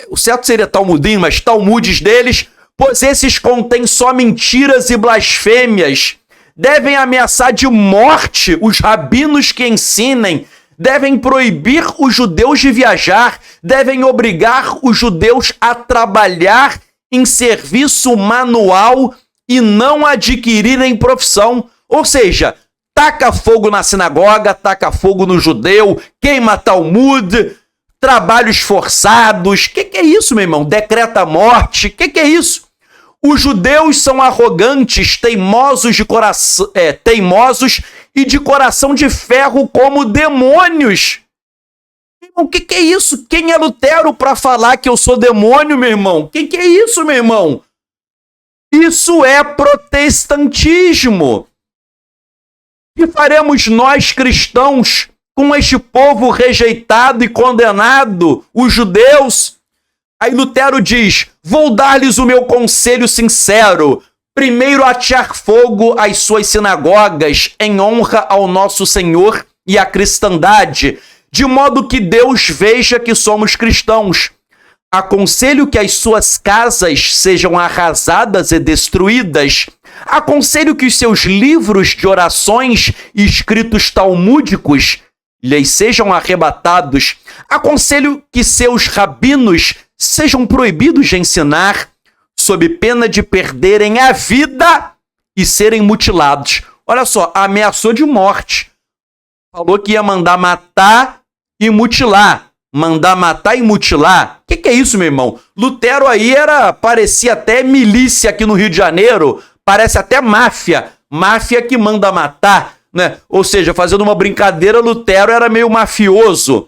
O certo seria talmudim, mas talmudes deles, pois esses contêm só mentiras e blasfêmias. Devem ameaçar de morte os rabinos que ensinem. Devem proibir os judeus de viajar, devem obrigar os judeus a trabalhar em serviço manual e não adquirirem profissão. Ou seja, taca fogo na sinagoga, taca fogo no judeu, queima Talmud, trabalhos forçados. Que é isso, meu irmão? Decreta a morte. Que é isso? Os judeus são arrogantes, teimosos e de coração de ferro como demônios. O que é isso? Quem é Lutero para falar que eu sou demônio, meu irmão? O que é isso, meu irmão? Isso é protestantismo. O que faremos nós cristãos com este povo rejeitado e condenado, os judeus? Aí Lutero diz: vou dar-lhes o meu conselho sincero. Primeiro atear fogo às suas sinagogas em honra ao nosso Senhor e à cristandade, de modo que Deus veja que somos cristãos. Aconselho que as suas casas sejam arrasadas e destruídas. Aconselho que os seus livros de orações e escritos talmúdicos lhes sejam arrebatados. Aconselho que seus rabinos sejam proibidos de ensinar, sob pena de perderem a vida e serem mutilados. Olha só, ameaçou de morte. Falou que ia mandar matar e mutilar. Mandar matar e mutilar? O que é isso, meu irmão? Lutero aí parecia até milícia aqui no Rio de Janeiro, parece até máfia. Máfia que manda matar, né? Ou seja, fazendo uma brincadeira, Lutero era meio mafioso.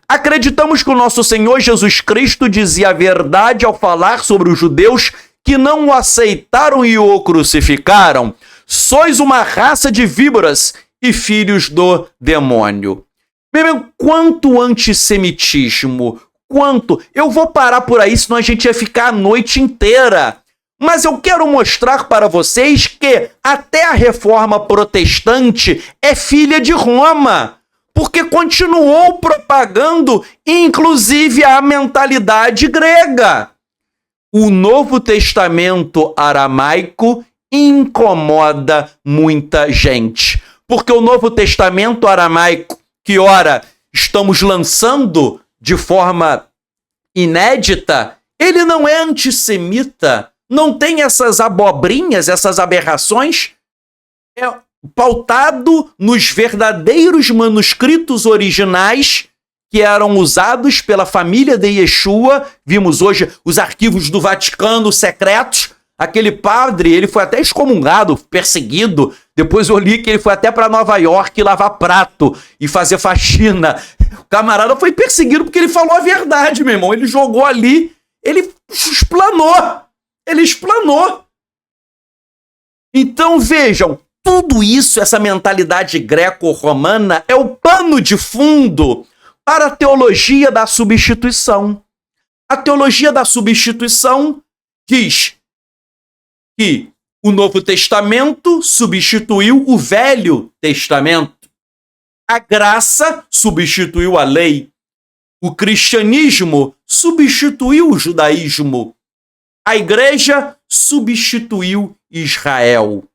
Acreditamos que o nosso Senhor Jesus Cristo dizia a verdade ao falar sobre os judeus que não o aceitaram e o crucificaram. Sois uma raça de víboras e filhos do demônio. Meu irmão, quanto antissemitismo, quanto... Eu vou parar por aí, senão a gente ia ficar a noite inteira. Mas eu quero mostrar para vocês que até a reforma protestante é filha de Roma, porque continuou propagando, inclusive, a mentalidade grega. O Novo Testamento aramaico incomoda muita gente, porque o Novo Testamento aramaico, que ora estamos lançando de forma inédita, ele não é antissemita, não tem essas abobrinhas, essas aberrações, é pautado nos verdadeiros manuscritos originais que eram usados pela família de Yeshua. Vimos hoje os arquivos do Vaticano secretos. Aquele padre, ele foi até excomungado, perseguido. Depois eu li que ele foi até para Nova York lavar prato e fazer faxina. O camarada foi perseguido porque ele falou a verdade, meu irmão. Ele jogou ali, ele explanou. Ele explanou. Então vejam, tudo isso, essa mentalidade greco-romana, é o pano de fundo para a teologia da substituição. A teologia da substituição diz que o Novo Testamento substituiu o Velho Testamento. A graça substituiu a lei. O cristianismo substituiu o judaísmo. A igreja substituiu Israel.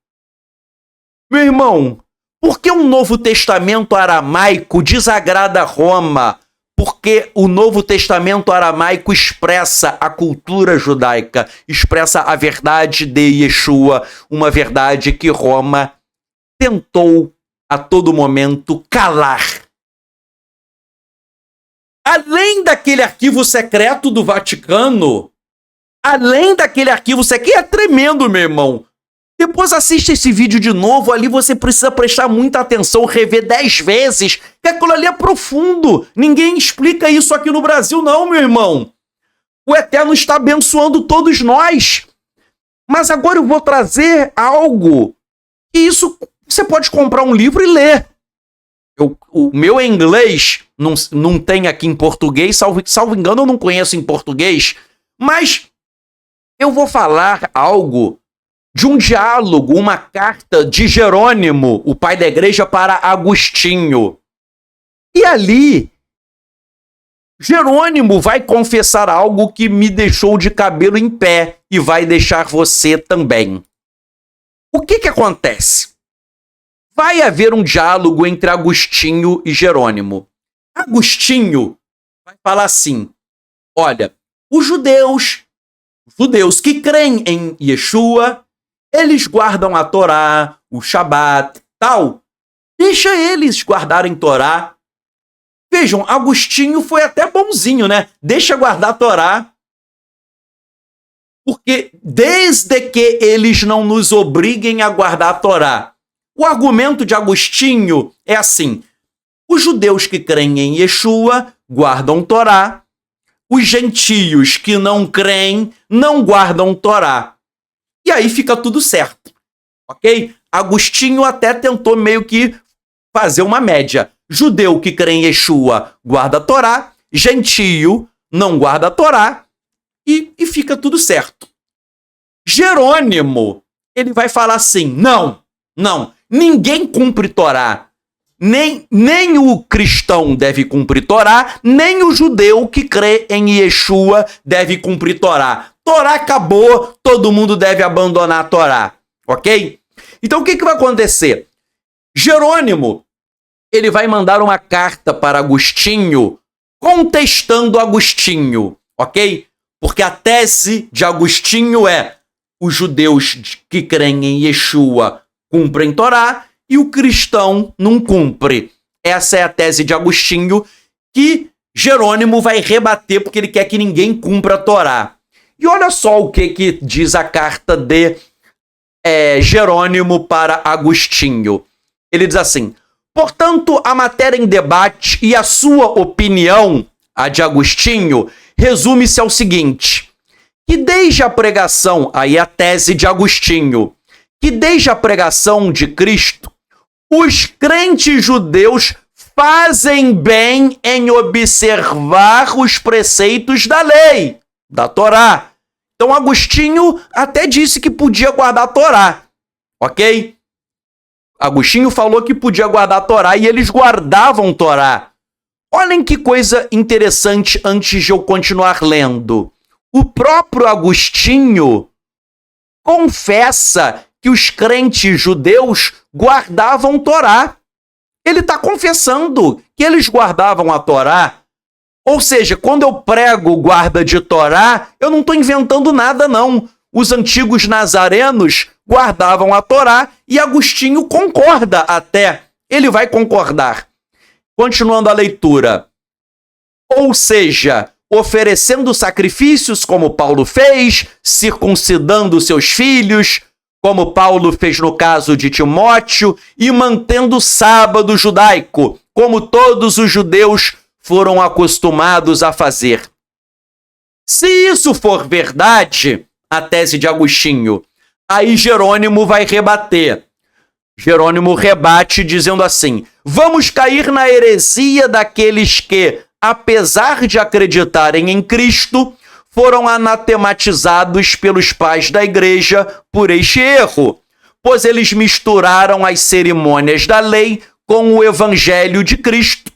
Meu irmão, por que um Novo Testamento aramaico desagrada Roma? Porque o Novo Testamento aramaico expressa a cultura judaica, expressa a verdade de Yeshua, uma verdade que Roma tentou a todo momento calar. Além daquele arquivo secreto do Vaticano, que é tremendo, meu irmão. Depois assiste esse vídeo de novo, ali você precisa prestar muita atenção, rever 10 vezes, que aquilo ali é profundo. Ninguém explica isso aqui no Brasil não, meu irmão. O Eterno está abençoando todos nós. Mas agora eu vou trazer algo, e isso você pode comprar um livro e ler. O meu inglês não tem aqui em português, salvo engano eu não conheço em português, mas eu vou falar algo de um diálogo, uma carta de Jerônimo, o pai da igreja, para Agostinho. E ali, Jerônimo vai confessar algo que me deixou de cabelo em pé e vai deixar você também. O que acontece? Vai haver um diálogo entre Agostinho e Jerônimo. Agostinho vai falar assim: olha, os judeus que creem em Yeshua, eles guardam a Torá, o Shabat, tal. Deixa eles guardarem Torá. Vejam, Agostinho foi até bonzinho, né? Deixa guardar a Torá. Porque desde que eles não nos obriguem a guardar a Torá. O argumento de Agostinho é assim: os judeus que creem em Yeshua guardam Torá, os gentios que não creem não guardam Torá. E aí fica tudo certo, ok? Agostinho até tentou meio que fazer uma média. Judeu que crê em Yeshua guarda Torá, gentio não guarda Torá e fica tudo certo. Jerônimo, ele vai falar assim: não, ninguém cumpre Torá. Nem o cristão deve cumprir Torá, nem o judeu que crê em Yeshua deve cumprir Torá. Torá acabou, todo mundo deve abandonar a Torá, ok? Então o que vai acontecer? Jerônimo, ele vai mandar uma carta para Agostinho, contestando Agostinho, ok? Porque a tese de Agostinho é: os judeus que creem em Yeshua cumprem Torá e o cristão não cumpre. Essa é a tese de Agostinho, que Jerônimo vai rebater porque ele quer que ninguém cumpra a Torá. E olha só o que diz a carta de Jerônimo para Agostinho. Ele diz assim: portanto, a matéria em debate e a sua opinião, a de Agostinho, resume-se ao seguinte: que desde a pregação, aí a tese de Agostinho, que desde a pregação de Cristo, os crentes judeus fazem bem em observar os preceitos da lei, da Torá. Então Agostinho até disse que podia guardar a Torá, ok? Agostinho falou que podia guardar a Torá e eles guardavam Torá. Olhem que coisa interessante antes de eu continuar lendo. O próprio Agostinho confessa que os crentes judeus guardavam Torá. Ele está confessando que eles guardavam a Torá. Ou seja, quando eu prego guarda de Torá, eu não estou inventando nada, não. Os antigos nazarenos guardavam a Torá e Agostinho concorda até. Ele vai concordar. Continuando a leitura. Ou seja, oferecendo sacrifícios como Paulo fez, circuncidando seus filhos, como Paulo fez no caso de Timóteo, e mantendo o sábado judaico, como todos os judeus foram acostumados a fazer. Se isso for verdade, a tese de Agostinho, aí Jerônimo vai rebater. Jerônimo rebate dizendo assim: vamos cair na heresia daqueles que, apesar de acreditarem em Cristo, foram anatematizados pelos pais da igreja por este erro, pois eles misturaram as cerimônias da lei com o evangelho de Cristo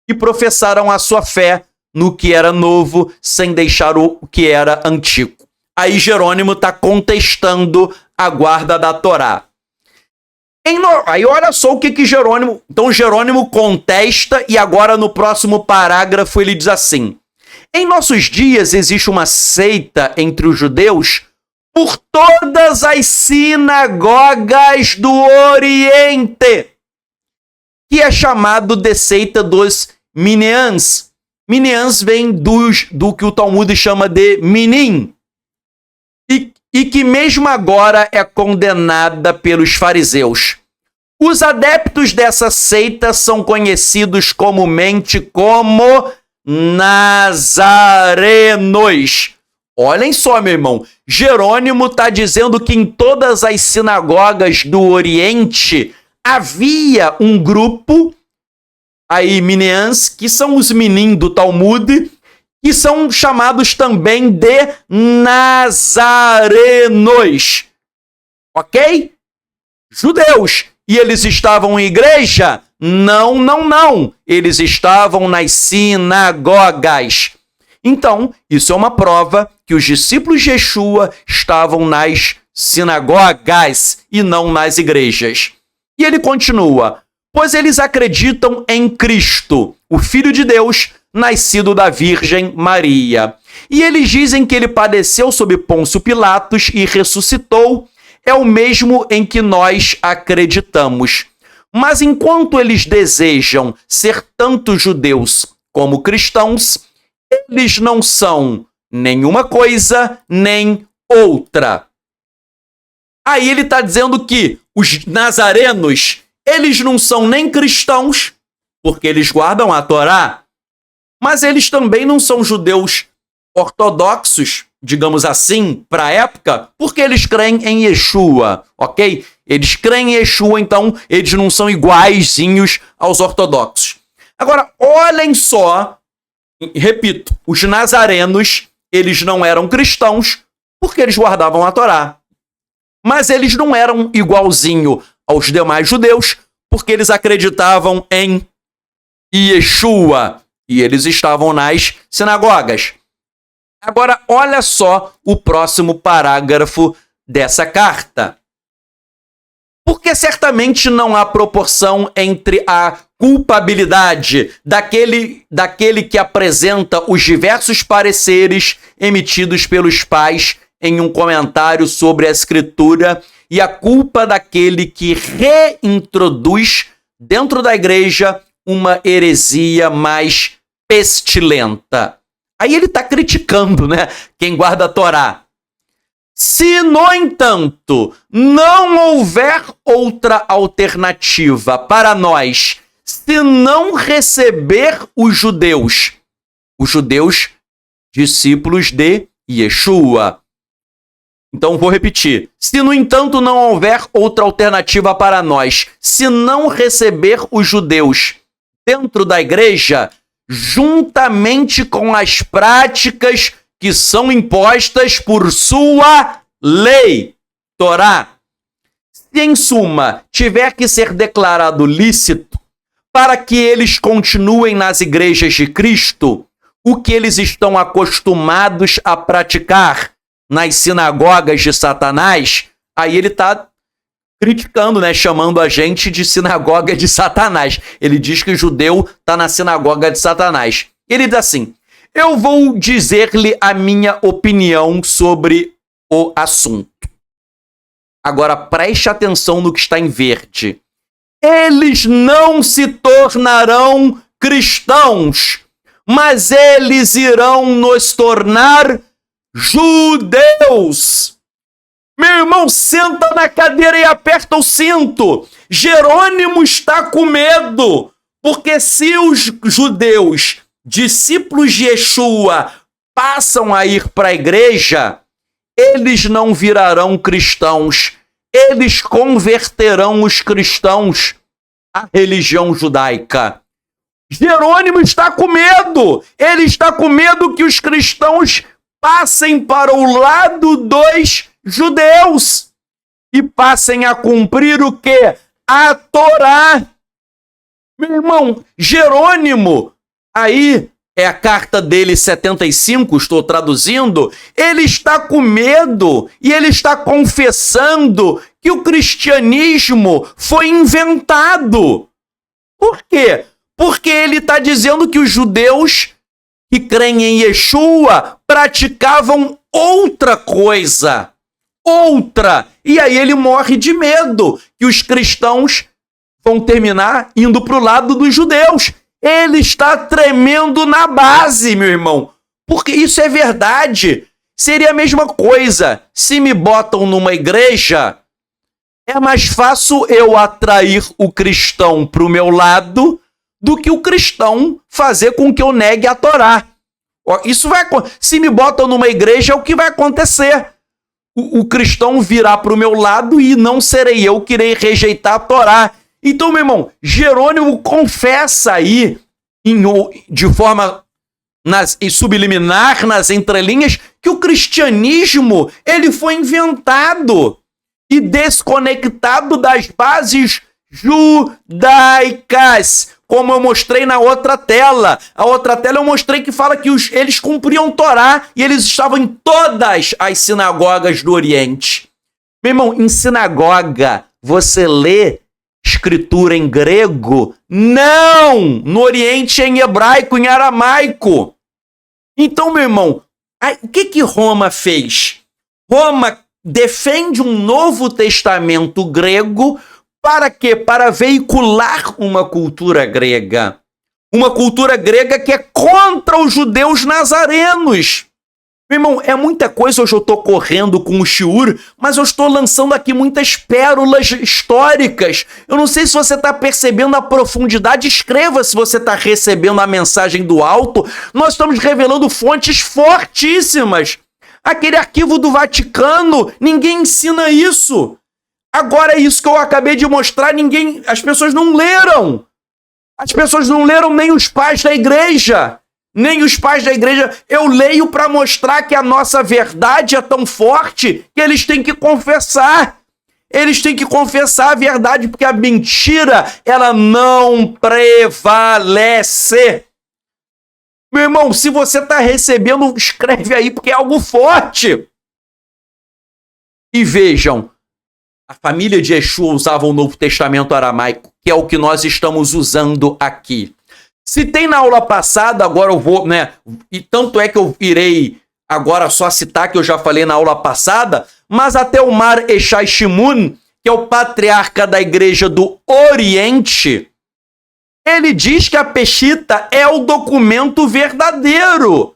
e professaram a sua fé no que era novo, sem deixar o que era antigo. Aí Jerônimo está contestando a guarda da Torá. Aí olha só o que Jerônimo... Então Jerônimo contesta e agora no próximo parágrafo ele diz assim: em nossos dias existe uma seita entre os judeus por todas as sinagogas do Oriente, que é chamado de seita dos Mineãs. Mineãs vem do que o Talmud chama de Minim, e que mesmo agora é condenada pelos fariseus. Os adeptos dessa seita são conhecidos comumente como nazarenos. Olhem só, meu irmão, Jerônimo está dizendo que em todas as sinagogas do Oriente havia um grupo, aí Mineãs, que são os Minim do Talmud, que são chamados também de nazarenos, ok? Judeus. E eles estavam em igreja? Não. Eles estavam nas sinagogas. Então, isso é uma prova que os discípulos de Yeshua estavam nas sinagogas e não nas igrejas. E ele continua: pois eles acreditam em Cristo, o Filho de Deus, nascido da Virgem Maria. E eles dizem que ele padeceu sob Pôncio Pilatos e ressuscitou. É o mesmo em que nós acreditamos. Mas enquanto eles desejam ser tanto judeus como cristãos, eles não são nenhuma coisa nem outra. Aí ele está dizendo que os nazarenos, eles não são nem cristãos, porque eles guardam a Torá, mas eles também não são judeus ortodoxos, digamos assim, para a época, porque eles creem em Yeshua, ok? Eles creem em Yeshua, então eles não são iguaizinhos aos ortodoxos. Agora, olhem só, repito, os nazarenos, eles não eram cristãos porque eles guardavam a Torá. Mas eles não eram igualzinho aos demais judeus porque eles acreditavam em Yeshua e eles estavam nas sinagogas. Agora, olha só o próximo parágrafo dessa carta. Porque certamente não há proporção entre a culpabilidade daquele que apresenta os diversos pareceres emitidos pelos pais em um comentário sobre a Escritura e a culpa daquele que reintroduz dentro da igreja uma heresia mais pestilenta. Aí ele está criticando, né, quem guarda a Torá. Se, no entanto, não houver outra alternativa para nós, se não receber os judeus discípulos de Yeshua. Então vou repetir. Se, no entanto, não houver outra alternativa para nós, se não receber os judeus dentro da igreja, juntamente com as práticas que são impostas por sua lei, Torá. Se, em suma, tiver que ser declarado lícito para que eles continuem nas igrejas de Cristo, o que eles estão acostumados a praticar nas sinagogas de Satanás, aí ele está criticando, né, chamando a gente de sinagoga de Satanás. Ele diz que o judeu está na sinagoga de Satanás. Ele diz assim: eu vou dizer-lhe a minha opinião sobre o assunto. Agora preste atenção no que está em verde. Eles não se tornarão cristãos, mas eles irão nos tornar judeus. Meu irmão, senta na cadeira e aperta o cinto. Jerônimo está com medo, porque se os judeus, discípulos de Yeshua, passam a ir para a igreja, eles não virarão cristãos. Eles converterão os cristãos à religião judaica. Jerônimo está com medo. Ele está com medo que os cristãos passem para o lado dos judeus e passem a cumprir o quê? A Torá. Meu irmão, Jerônimo, aí é a carta dele 75, estou traduzindo, ele está com medo e ele está confessando que o cristianismo foi inventado. Por quê? Porque ele está dizendo que os judeus que creem em Yeshua praticavam outra coisa. Outra. E aí ele morre de medo que os cristãos vão terminar indo para o lado dos judeus. Ele está tremendo na base, meu irmão. Porque isso é verdade. Seria a mesma coisa. Se me botam numa igreja, é mais fácil eu atrair o cristão para o meu lado do que o cristão fazer com que eu negue a Torá. Isso vai, se me botam numa igreja, é o que vai acontecer. O cristão virá para o meu lado e não serei eu que irei rejeitar a Torá. Então, meu irmão, Jerônimo confessa aí, de forma subliminar, nas entrelinhas, que o cristianismo ele foi inventado e desconectado das bases judaicas, como eu mostrei na outra tela. A outra tela eu mostrei que fala que eles cumpriam Torá e eles estavam em todas as sinagogas do Oriente. Meu irmão, em sinagoga, você lê escritura em grego? Não! No Oriente é em hebraico, em aramaico. Então, meu irmão, o que Roma fez? Roma defende um Novo Testamento grego. Para quê? Para veicular uma cultura grega. Uma cultura grega que é contra os judeus nazarenos. Meu irmão, é muita coisa. Hoje eu estou correndo com o shiur, mas eu estou lançando aqui muitas pérolas históricas. Eu não sei se você está percebendo a profundidade. Escreva se você está recebendo a mensagem do alto. Nós estamos revelando fontes fortíssimas. Aquele arquivo do Vaticano, ninguém ensina isso. Agora, isso que eu acabei de mostrar, as pessoas não leram. As pessoas não leram nem os pais da igreja. Nem os pais da igreja. Eu leio para mostrar que a nossa verdade é tão forte que eles têm que confessar. Eles têm que confessar a verdade, porque a mentira, ela não prevalece. Meu irmão, se você está recebendo, escreve aí, porque é algo forte. E vejam, a família de Yeshua usava o Novo Testamento aramaico, que é o que nós estamos usando aqui. Citei na aula passada, agora eu vou, e tanto é que eu irei agora só citar, que eu já falei na aula passada, mas até o Mar Eshai Shimun, que é o patriarca da igreja do Oriente, ele diz que a Peshitta é o documento verdadeiro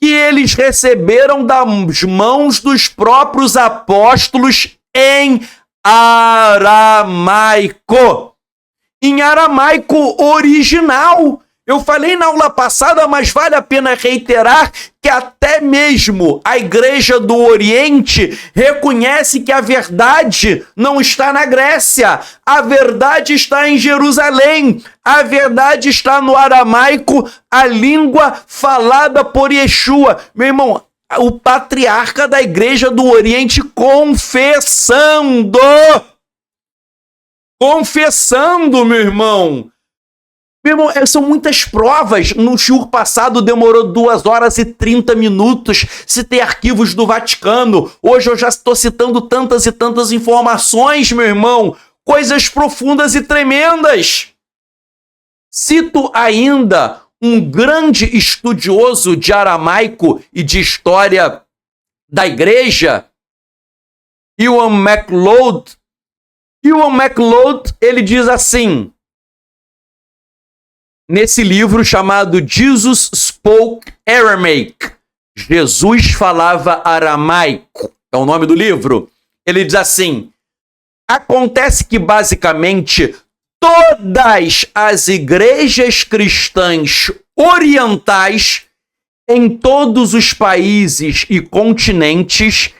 que eles receberam das mãos dos próprios apóstolos em aramaico. Em aramaico original. Eu falei na aula passada, mas vale a pena reiterar que até mesmo a Igreja do Oriente reconhece que a verdade não está na Grécia. A verdade está em Jerusalém. A verdade está no aramaico, a língua falada por Yeshua. Meu irmão, o patriarca da Igreja do Oriente confessando, meu irmão. Meu irmão, são muitas provas. No shiur passado demorou 2 horas e 30 minutos. Citei arquivos do Vaticano. Hoje eu já estou citando tantas e tantas informações, meu irmão. Coisas profundas e tremendas. Cito ainda um grande estudioso de aramaico e de história da igreja, Ewan MacLeod. Ewan MacLeod, ele diz assim, nesse livro chamado Jesus Spoke Aramaic, Jesus falava aramaico, é o nome do livro. Ele diz assim, acontece que basicamente todas as igrejas cristãs orientais em todos os países e continentes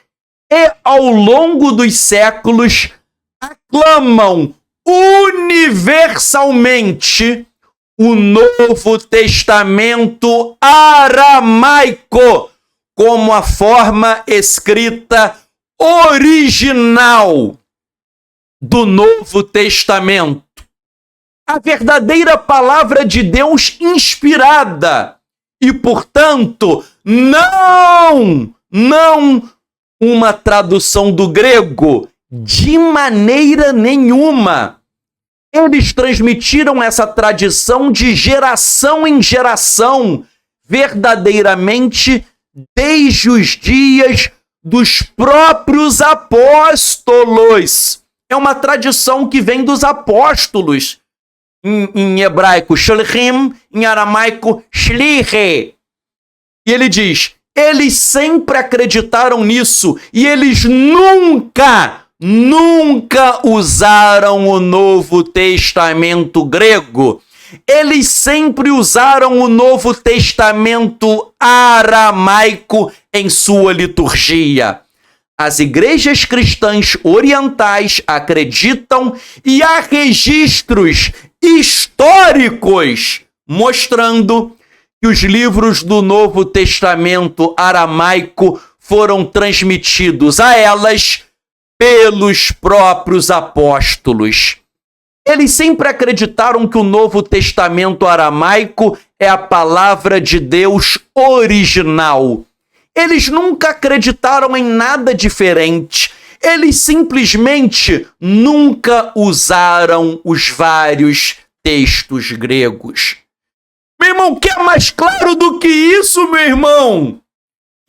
e ao longo dos séculos aclamam universalmente o Novo Testamento aramaico como a forma escrita original do Novo Testamento. A verdadeira palavra de Deus inspirada e, portanto, não uma tradução do grego, de maneira nenhuma. Eles transmitiram essa tradição de geração em geração, verdadeiramente desde os dias dos próprios apóstolos. É uma tradição que vem dos apóstolos. Em hebraico, shlichim, em aramaico, shliche. E ele diz, eles sempre acreditaram nisso e eles nunca usaram o Novo Testamento grego. Eles sempre usaram o Novo Testamento aramaico em sua liturgia. As igrejas cristãs orientais acreditam e há registros históricos mostrando que os livros do Novo Testamento aramaico foram transmitidos a elas pelos próprios apóstolos. Eles sempre acreditaram que o Novo Testamento aramaico é a palavra de Deus original. Eles nunca acreditaram em nada diferente. Eles simplesmente nunca usaram os vários textos gregos. Meu irmão, quer mais claro do que isso, meu irmão?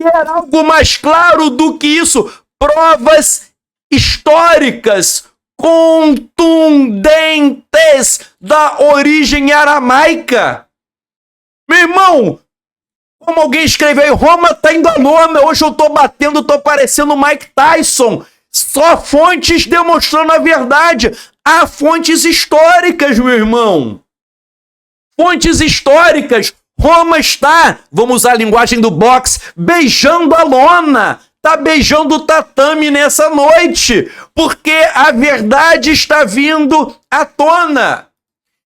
Quer algo mais claro do que isso? Provas históricas contundentes da origem aramaica. Meu irmão, Como alguém escreveu aí, Roma tá indo à lona, hoje eu tô batendo, tô parecendo o Mike Tyson. Só fontes demonstrando a verdade. Há fontes históricas, meu irmão. Fontes históricas. Roma está, vamos usar a linguagem do boxe, beijando a lona. Tá beijando o tatame nessa noite. Porque a verdade está vindo à tona.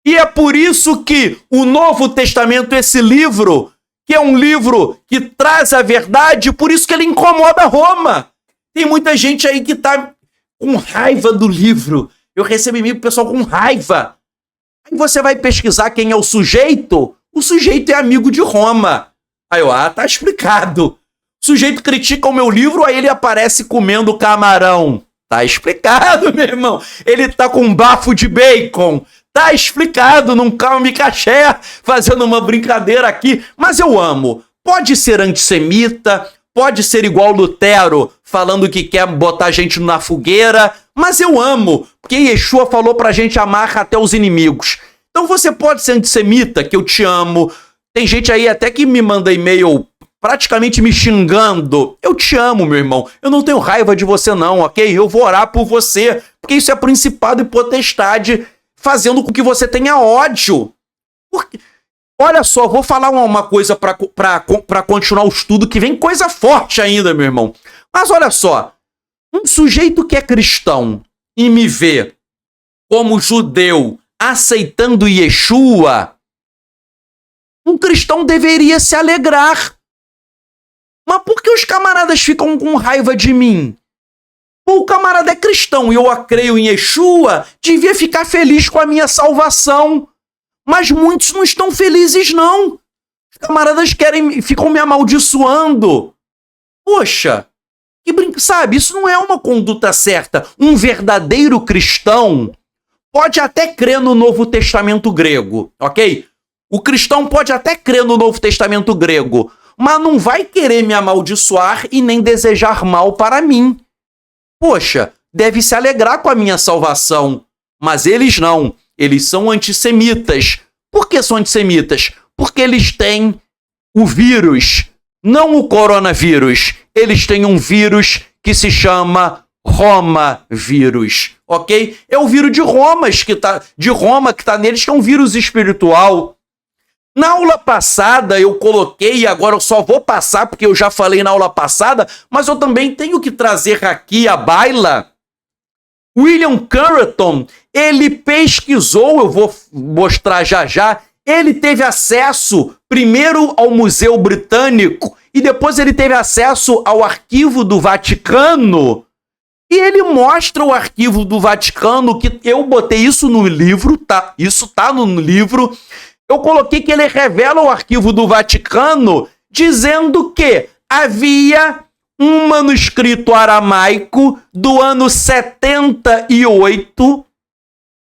E é por isso que o Novo Testamento, esse livro, que é um livro que traz a verdade, por isso que ele incomoda Roma. Tem muita gente aí que tá com raiva do livro. Eu recebo e-mail do pessoal com raiva. Aí você vai pesquisar quem é o sujeito é amigo de Roma. Aí eu, tá explicado. O sujeito critica o meu livro, aí ele aparece comendo camarão. Tá explicado, meu irmão. Ele tá com um bafo de bacon. Tá explicado, num calme caché, fazendo uma brincadeira aqui. Mas eu amo. Pode ser antissemita, pode ser igual Lutero, falando que quer botar a gente na fogueira, mas eu amo, porque Yeshua falou pra gente amar até os inimigos. Então você pode ser antissemita, que eu te amo. Tem gente aí até que me manda e-mail praticamente me xingando. Eu te amo, meu irmão. Eu não tenho raiva de você não, ok? Eu vou orar por você, porque isso é principado e potestade, fazendo com que você tenha ódio. Porque, olha só, vou falar uma coisa para continuar o estudo, que vem coisa forte ainda, meu irmão. Mas olha só, um sujeito que é cristão e me vê como judeu aceitando Yeshua, um cristão deveria se alegrar. Mas por que os camaradas ficam com raiva de mim? O camarada é cristão e eu creio em Yeshua, devia ficar feliz com a minha salvação. Mas muitos não estão felizes, não. Os camaradas ficam me amaldiçoando. Poxa, sabe, isso não é uma conduta certa. Um verdadeiro cristão pode até crer no Novo Testamento grego, ok? O cristão pode até crer no Novo Testamento grego, mas não vai querer me amaldiçoar e nem desejar mal para mim. Poxa, deve se alegrar com a minha salvação. Mas eles não. Eles são antissemitas. Por que são antissemitas? Porque eles têm o vírus, não o coronavírus. Eles têm um vírus que se chama Roma vírus, ok? É o vírus de Roma que tá neles, que é um vírus espiritual. Na aula passada eu coloquei, e agora eu só vou passar porque eu já falei na aula passada, mas eu também tenho que trazer aqui à baila. William Carleton, ele pesquisou, eu vou mostrar já, ele teve acesso primeiro ao Museu Britânico e depois ele teve acesso ao Arquivo do Vaticano. E ele mostra o Arquivo do Vaticano, que eu botei isso no livro, tá? Isso tá no livro. Eu coloquei que ele revela o Arquivo do Vaticano dizendo que havia um manuscrito aramaico do ano 78,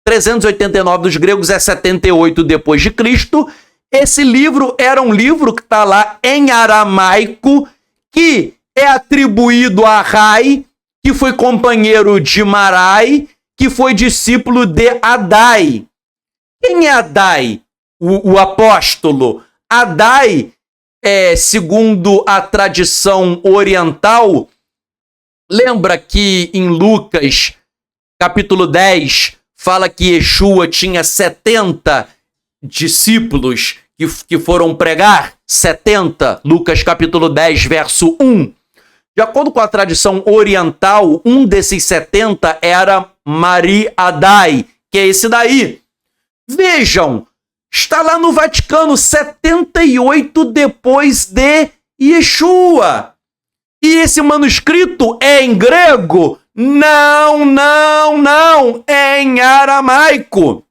389 dos gregos é 78 depois de Cristo. Esse livro era um livro que está lá em aramaico, que é atribuído a Rai, que foi companheiro de Marai, que foi discípulo de Adai. Quem é Adai? O apóstolo. Adai, segundo a tradição oriental, lembra que em Lucas, capítulo 10, fala que Yeshua tinha 70 discípulos que foram pregar? 70, Lucas capítulo 10, verso 1. De acordo com a tradição oriental, um desses 70 era Mari Adai, que é esse daí. Vejam, está lá no Vaticano, 78 depois de Yeshua. E esse manuscrito é em grego? Não, é em aramaico.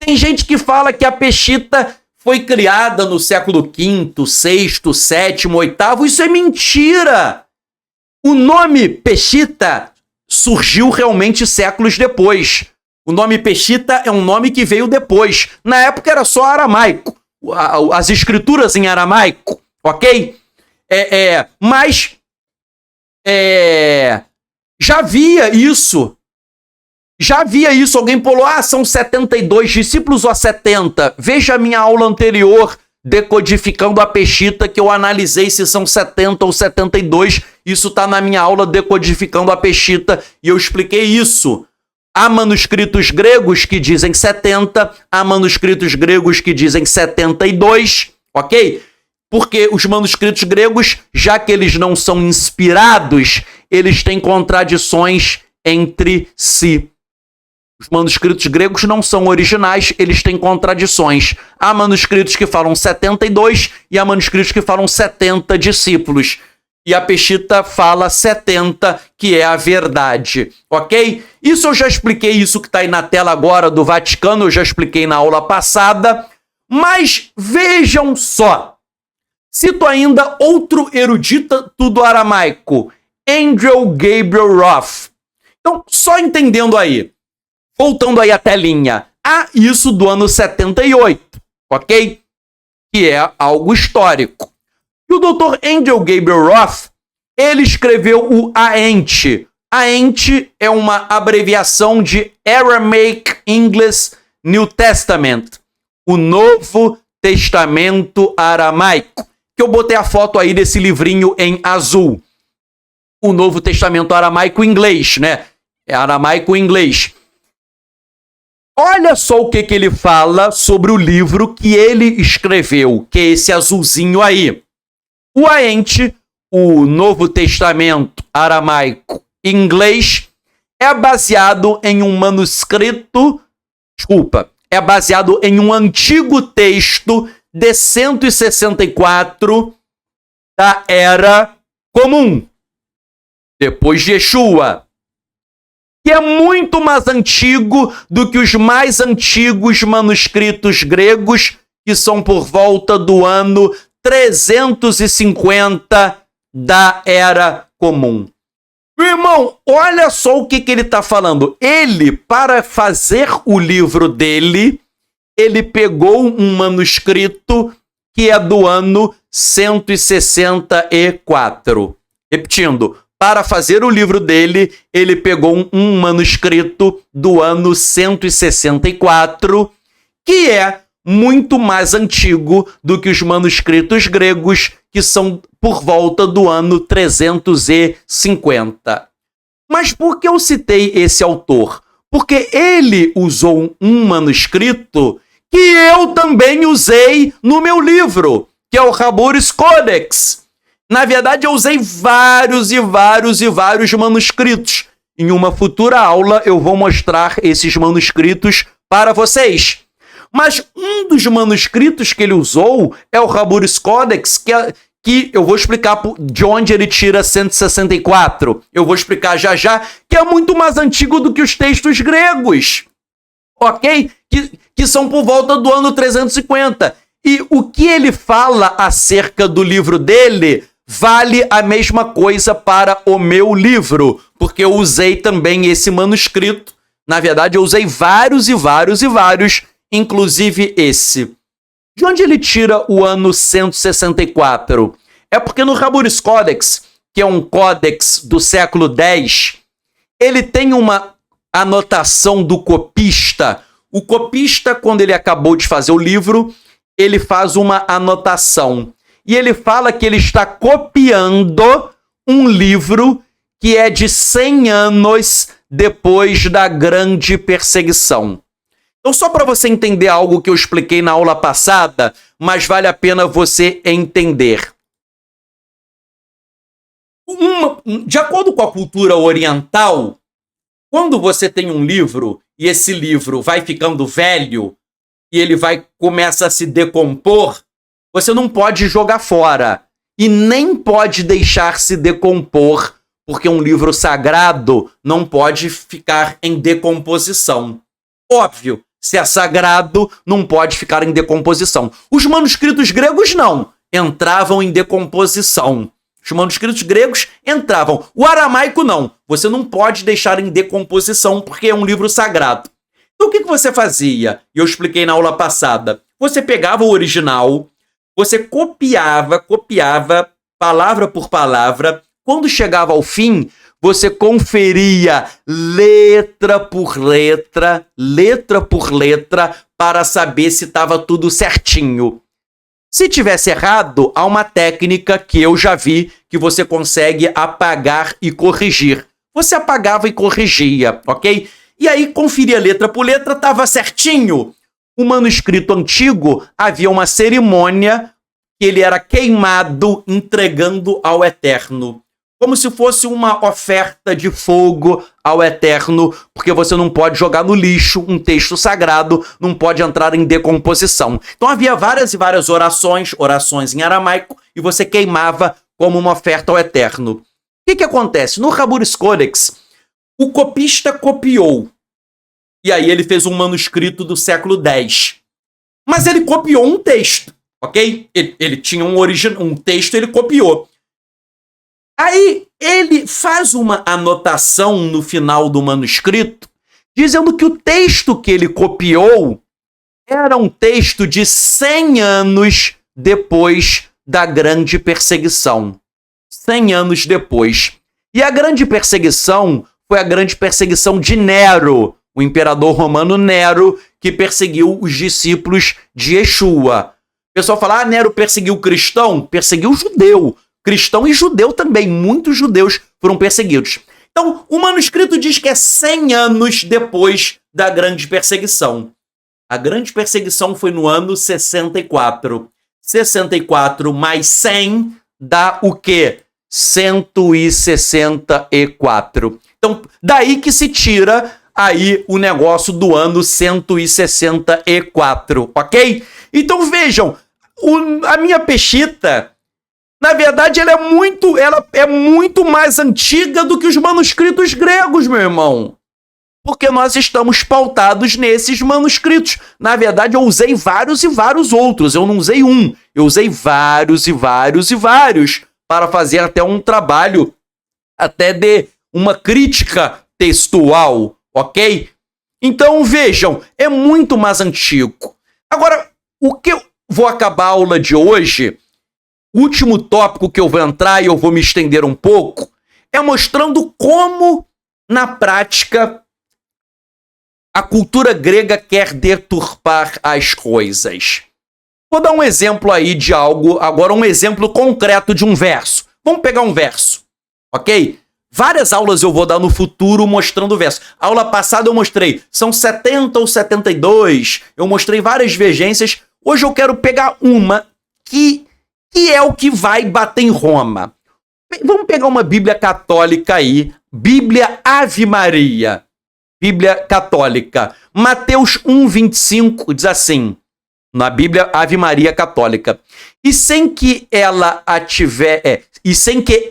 Tem gente que fala que a Peshitta foi criada no século V, VI, VII, VIII. Isso é mentira. O nome Peshitta surgiu realmente séculos depois. O nome Peshitta é um nome que veio depois. Na época era só aramaico. As escrituras em aramaico, ok? Mas já havia isso. Alguém falou, são 72 discípulos ou 70? Veja a minha aula anterior Decodificando a Peshitta, que eu analisei se são 70 ou 72. Isso está na minha aula Decodificando a Peshitta e eu expliquei isso. Há manuscritos gregos que dizem 70, há manuscritos gregos que dizem 72, ok? Porque os manuscritos gregos, já que eles não são inspirados, eles têm contradições entre si. Os manuscritos gregos não são originais, eles têm contradições. Há manuscritos que falam 72 e há manuscritos que falam 70 discípulos. E a Peshitta fala 70, que é a verdade, ok? Isso eu já expliquei, isso que está aí na tela agora do Vaticano, eu já expliquei na aula passada. Mas vejam só. Cito ainda outro erudito do aramaico, Andrew Gabriel Roth. Então, só entendendo aí, voltando aí à telinha, há isso do ano 78, ok? Que é algo histórico. E o Dr. Andrew Gabriel Roth, ele escreveu o Aent. Aent é uma abreviação de Aramaic English New Testament, o Novo Testamento Aramaico, que eu botei a foto aí desse livrinho em azul. O Novo Testamento Aramaico Inglês, né? É aramaico inglês. Olha só o que ele fala sobre o livro que ele escreveu, que é esse azulzinho aí. O Aent, o Novo Testamento Aramaico Inglês, é baseado em um manuscrito, é baseado em um antigo texto de 164 da Era Comum, depois de Yeshua, que é muito mais antigo do que os mais antigos manuscritos gregos, que são por volta do ano 350 da Era Comum. Meu irmão, olha só o que ele está falando. Ele, para fazer o livro dele, ele pegou um manuscrito que é do ano 164. Repetindo, para fazer o livro dele, ele pegou um manuscrito do ano 164, que é muito mais antigo do que os manuscritos gregos, que são por volta do ano 350. Mas por que eu citei esse autor? Porque ele usou um manuscrito que eu também usei no meu livro, que é o Habur Codex. Na verdade, eu usei vários manuscritos. Em uma futura aula, eu vou mostrar esses manuscritos para vocês. Mas um dos manuscritos que ele usou é o Habur Codex, que eu vou explicar de onde ele tira 164. Eu vou explicar já, que é muito mais antigo do que os textos gregos, ok? Que são por volta do ano 350. E o que ele fala acerca do livro dele vale a mesma coisa para o meu livro, porque eu usei também esse manuscrito. Na verdade, eu usei vários, inclusive esse. De onde ele tira o ano 164? É porque no Habur Codex, que é um códex do século X, ele tem uma anotação do copista. O copista, quando ele acabou de fazer o livro, ele faz uma anotação. E ele fala que ele está copiando um livro que é de 100 anos depois da Grande Perseguição. Então, só para você entender algo que eu expliquei na aula passada, mas vale a pena você entender. De acordo com a cultura oriental, quando você tem um livro e esse livro vai ficando velho e ele começa a se decompor, você não pode jogar fora e nem pode deixar se decompor, porque um livro sagrado não pode ficar em decomposição. Óbvio, se é sagrado, não pode ficar em decomposição. Os manuscritos gregos não, entravam em decomposição. Os manuscritos gregos entravam. O aramaico não. Você não pode deixar em decomposição porque é um livro sagrado. Então o que você fazia? Eu expliquei na aula passada. Você pegava o original, você copiava palavra por palavra. Quando chegava ao fim, você conferia letra por letra, para saber se estava tudo certinho. Se tivesse errado, há uma técnica que eu já vi que você consegue apagar e corrigir. Você apagava e corrigia, ok? E aí, conferia letra por letra, estava certinho. O manuscrito antigo, havia uma cerimônia que ele era queimado entregando ao Eterno. Como se fosse uma oferta de fogo ao Eterno, porque você não pode jogar no lixo um texto sagrado, não pode entrar em decomposição. Então havia várias e várias orações em aramaico, e você queimava como uma oferta ao Eterno. O que acontece? No Haburis Codex, o copista copiou, e aí ele fez um manuscrito do século X. Mas ele copiou um texto, ok? Ele tinha um texto, ele copiou. Aí ele faz uma anotação no final do manuscrito, dizendo que o texto que ele copiou era um texto de 100 anos depois da grande perseguição. 100 anos depois. E a grande perseguição foi a grande perseguição de Nero, o imperador romano Nero, que perseguiu os discípulos de Yeshua. O pessoal fala, Nero perseguiu cristão? Perseguiu judeu. Cristão e judeu também. Muitos judeus foram perseguidos. Então, o manuscrito diz que é 100 anos depois da grande perseguição. A grande perseguição foi no ano 64. 64 mais 100 dá o quê? 164. Então, daí que se tira aí o negócio do ano 164, ok? Então, vejam, a minha peshita, na verdade, ela é muito mais antiga do que os manuscritos gregos, meu irmão. Porque nós estamos pautados nesses manuscritos. Na verdade, eu usei vários e vários outros. Eu não usei um. Eu usei vários e vários e vários para fazer até um trabalho, até de uma crítica textual, ok? Então, vejam, é muito mais antigo. Agora, o que eu vou acabar a aula de hoje, o último tópico que eu vou entrar e eu vou me estender um pouco, é mostrando como, na prática, a cultura grega quer deturpar as coisas. Vou dar um exemplo aí de algo, agora um exemplo concreto de um verso. Vamos pegar um verso, ok? Várias aulas eu vou dar no futuro mostrando o verso. A aula passada eu mostrei, são 70 ou 72, eu mostrei várias divergências. Hoje eu quero pegar uma que é o que vai bater em Roma. Vamos pegar uma Bíblia católica aí, Bíblia Ave Maria. Bíblia católica. Mateus 1:25 diz assim, na Bíblia Ave Maria católica. E sem que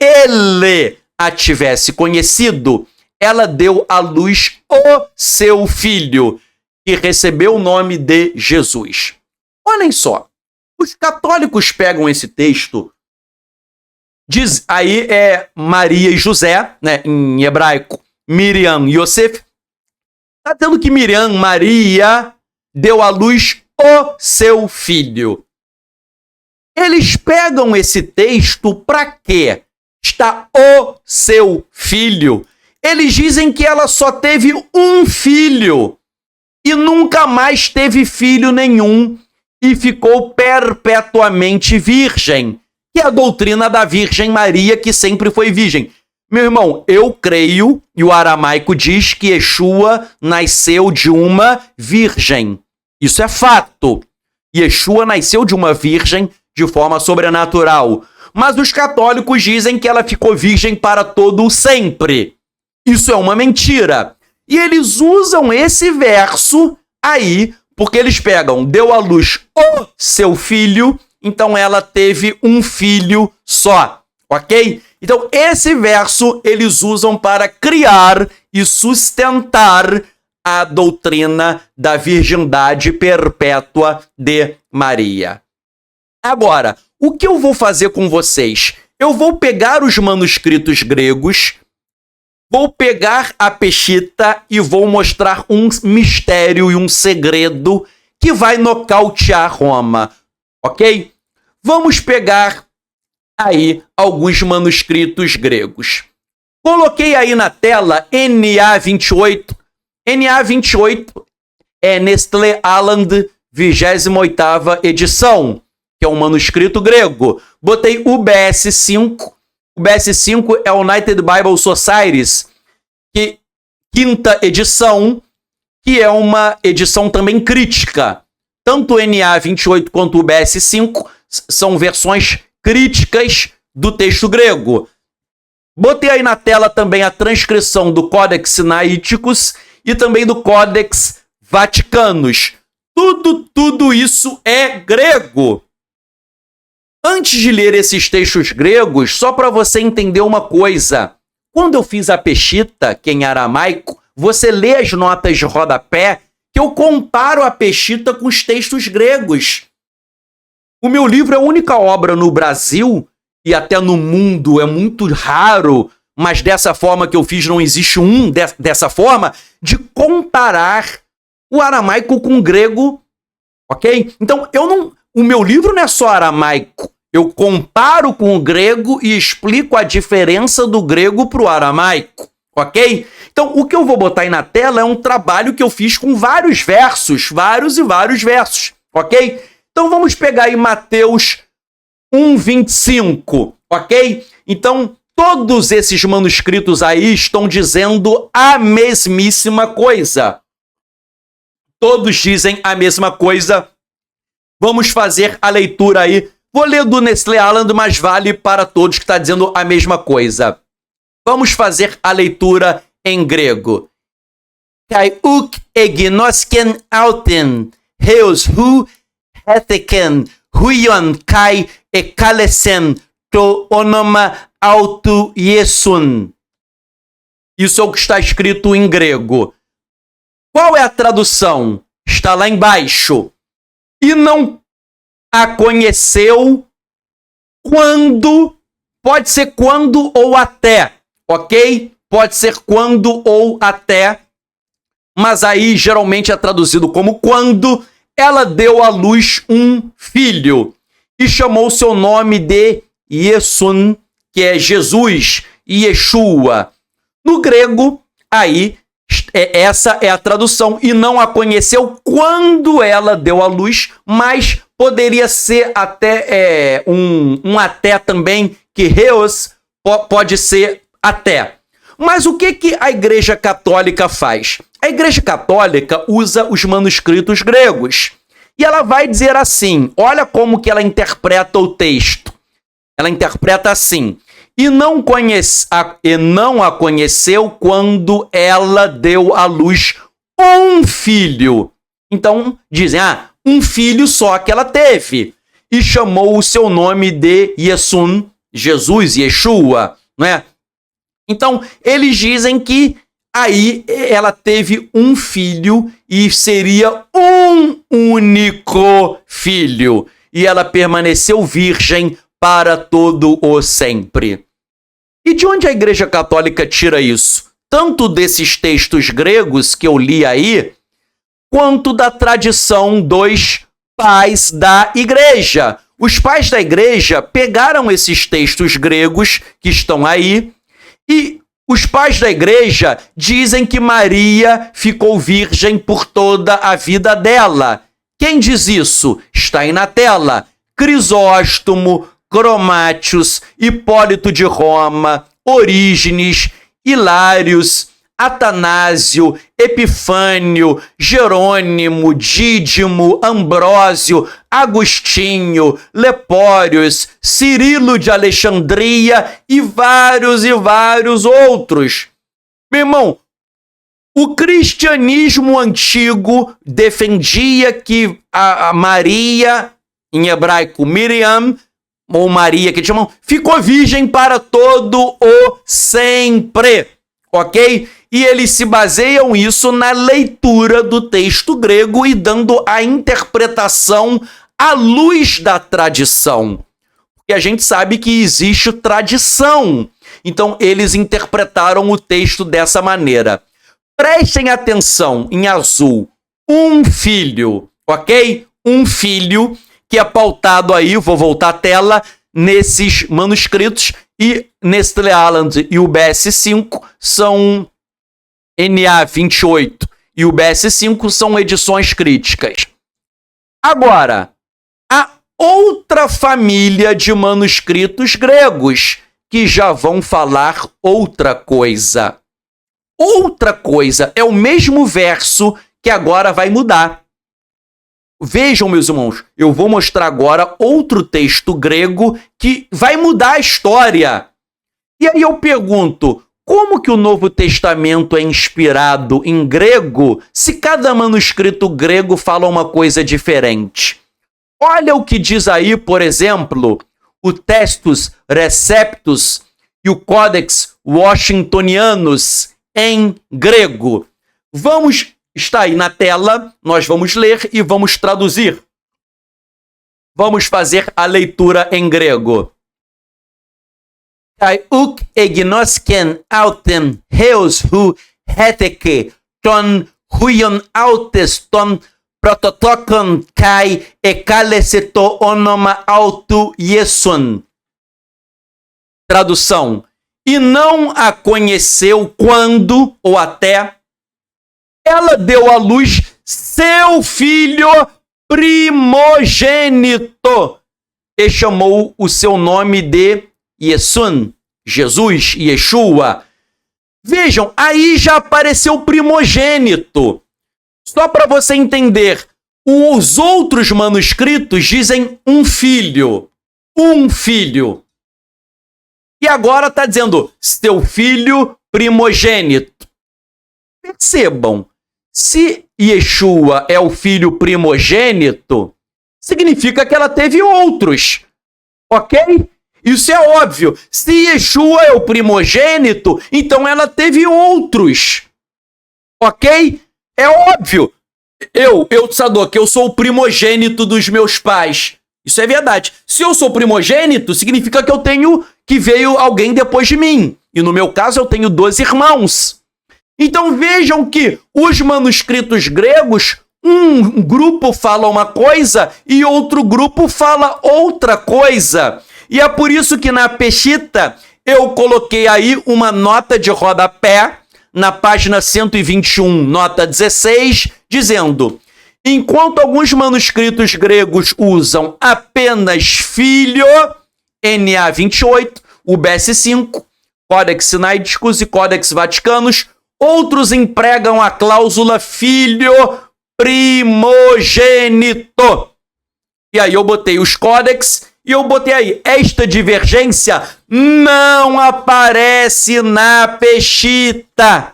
ele a tivesse conhecido, ela deu à luz o seu filho, que recebeu o nome de Jesus. Olhem só, os católicos pegam esse texto, diz, aí é Maria e José, né, em hebraico, Miriam e Yosef. Está dizendo que Maria, deu à luz o seu filho. Eles pegam esse texto para quê? Está o seu filho. Eles dizem que ela só teve um filho e nunca mais teve filho nenhum e ficou perpetuamente virgem, que é a doutrina da Virgem Maria, que sempre foi virgem. Meu irmão, eu creio, e o aramaico diz que Yeshua nasceu de uma virgem. Isso é fato. Yeshua nasceu de uma virgem de forma sobrenatural. Mas os católicos dizem que ela ficou virgem para todo o sempre. Isso é uma mentira. E eles usam esse verso aí, porque eles pegam, deu à luz o seu filho, então ela teve um filho só, ok? Então, esse verso eles usam para criar e sustentar a doutrina da virgindade perpétua de Maria. Agora, o que eu vou fazer com vocês? Eu vou pegar os manuscritos gregos, vou pegar a peshita e vou mostrar um mistério e um segredo que vai nocautear Roma, ok? Vamos pegar aí alguns manuscritos gregos. Coloquei aí na tela NA28. NA28 é Nestlé Aland 28ª edição, que é um manuscrito grego. Botei o BS5. O BS5 é o United Bible Societies, que quinta edição, que é uma edição também crítica. Tanto o NA28 quanto o BS5 são versões críticas do texto grego. Botei aí na tela também a transcrição do Codex Sinaiticus e também do Codex Vaticanus. Tudo isso é grego. Antes de ler esses textos gregos, só para você entender uma coisa. Quando eu fiz a Peshitta, que é em aramaico, você lê as notas de rodapé, que eu comparo a Peshitta com os textos gregos. O meu livro é a única obra no Brasil, e até no mundo é muito raro, mas dessa forma que eu fiz não existe dessa forma, de comparar o aramaico com o grego, ok? Então, o meu livro não é só aramaico. Eu comparo com o grego e explico a diferença do grego para o aramaico, ok? Então, o que eu vou botar aí na tela é um trabalho que eu fiz com vários versos, vários e vários versos, ok? Então, vamos pegar aí Mateus 1:25, ok? Então, todos esses manuscritos aí estão dizendo a mesmíssima coisa. Todos dizem a mesma coisa. Vamos fazer a leitura aí. Vou ler do Nestlé Aland, mas vale para todos que está dizendo a mesma coisa. Vamos fazer a leitura em grego. Kai uk egnosken auten, heus hu heteken, huion kai ekalesen, to onoma autu iesun. Isso é o que está escrito em grego. Qual é a tradução? Está lá embaixo. E não a conheceu quando, pode ser quando ou até, ok? Pode ser quando ou até, mas aí geralmente é traduzido como quando ela deu à luz um filho e chamou seu nome de Iesun, que é Jesus, Yeshua. No grego, aí, essa é a tradução, e não a conheceu quando ela deu à luz, mas poderia ser até um até também, que reos pode ser até. Mas o que a Igreja Católica faz? A Igreja Católica usa os manuscritos gregos. E ela vai dizer assim, olha como que ela interpreta o texto. Ela interpreta assim: e não a conheceu quando ela deu à luz um filho. Então, dizem, um filho só que ela teve. E chamou o seu nome de Iesun, Jesus, Yeshua, não é? Então, eles dizem que aí ela teve um filho e seria um único filho. E ela permaneceu virgem para todo o sempre. E de onde a Igreja Católica tira isso? Tanto desses textos gregos que eu li aí, quanto da tradição dos pais da Igreja. Os pais da Igreja pegaram esses textos gregos que estão aí e os pais da Igreja dizem que Maria ficou virgem por toda a vida dela. Quem diz isso? Está aí na tela. Crisóstomo, Cromátios, Hipólito de Roma, Orígenes, Hilários, Atanásio, Epifânio, Jerônimo, Dídimo, Ambrósio, Agostinho, Lepórios, Cirilo de Alexandria e vários outros. Meu irmão, o cristianismo antigo defendia que a Maria, em hebraico Miriam, ou Maria, que chamam, ficou virgem para todo o sempre, ok? E eles se baseiam isso na leitura do texto grego e dando a interpretação à luz da tradição. Porque a gente sabe que existe tradição. Então, eles interpretaram o texto dessa maneira. Prestem atenção, em azul, um filho, ok? Um filho que é pautado aí, vou voltar à tela, nesses manuscritos, e Nestlé Aland e o BS5 são NA28 e o BS5 são edições críticas. Agora, a outra família de manuscritos gregos que já vão falar outra coisa. Outra coisa, é o mesmo verso que agora vai mudar. Vejam, meus irmãos, eu vou mostrar agora outro texto grego que vai mudar a história. E aí eu pergunto, como que o Novo Testamento é inspirado em grego se cada manuscrito grego fala uma coisa diferente? Olha o que diz aí, por exemplo, o Textus Receptus e o Codex Washingtonianus em grego. Está aí na tela, nós vamos ler e vamos traduzir. Vamos fazer a leitura em grego. Kai uk egnosken autem heus hu heteke ton huion autes ton prototokon kai ekaleseto onoma autu yesun. Tradução. E não a conheceu quando, ou até, ela deu à luz seu filho primogênito e chamou o seu nome de Yesun, Jesus, Yeshua. Vejam, aí já apareceu primogênito. Só para você entender, os outros manuscritos dizem um filho. Um filho. E agora está dizendo seu filho primogênito. Percebam, se Yeshua é o filho primogênito, significa que ela teve outros. Ok? Isso é óbvio. Se Yeshua é o primogênito, então ela teve outros. Ok? É óbvio. Eu, Tzadok, eu sou o primogênito dos meus pais. Isso é verdade. Se eu sou primogênito, significa que veio alguém depois de mim. E no meu caso, eu tenho 2 irmãos. Então vejam que os manuscritos gregos, um grupo fala uma coisa e outro grupo fala outra coisa. E é por isso que na Peshitta eu coloquei aí uma nota de rodapé, na página 121, nota 16, dizendo: enquanto alguns manuscritos gregos usam apenas filho, NA 28, UBS 5, Codex Sinaíticos e Codex Vaticanos, outros empregam a cláusula filho primogênito. E aí eu botei os códex e eu botei aí, esta divergência não aparece na Peshitta.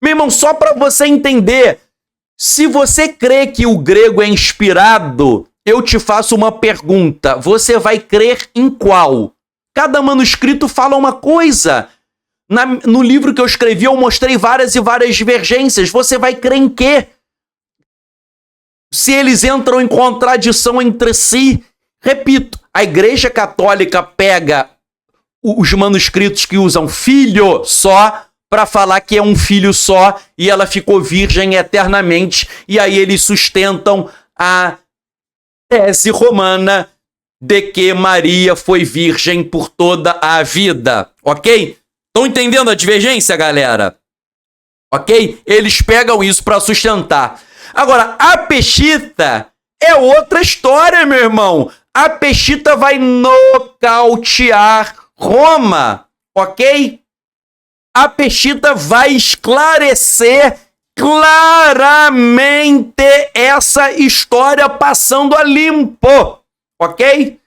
Meu irmão, só para você entender, se você crê que o grego é inspirado, eu te faço uma pergunta, você vai crer em qual? Cada manuscrito fala uma coisa. No livro que eu escrevi, eu mostrei várias e várias divergências. Você vai crer em quê? Se eles entram em contradição entre si. Repito, a Igreja Católica pega os manuscritos que usam filho só para falar que é um filho só e ela ficou virgem eternamente. E aí eles sustentam a tese romana de que Maria foi virgem por toda a vida. Ok? Estão entendendo a divergência, galera? Ok? Eles pegam isso para sustentar. Agora, a Peshitta é outra história, meu irmão. A Peshitta vai nocautear Roma, ok? A Peshitta vai esclarecer claramente essa história passando a limpo, ok?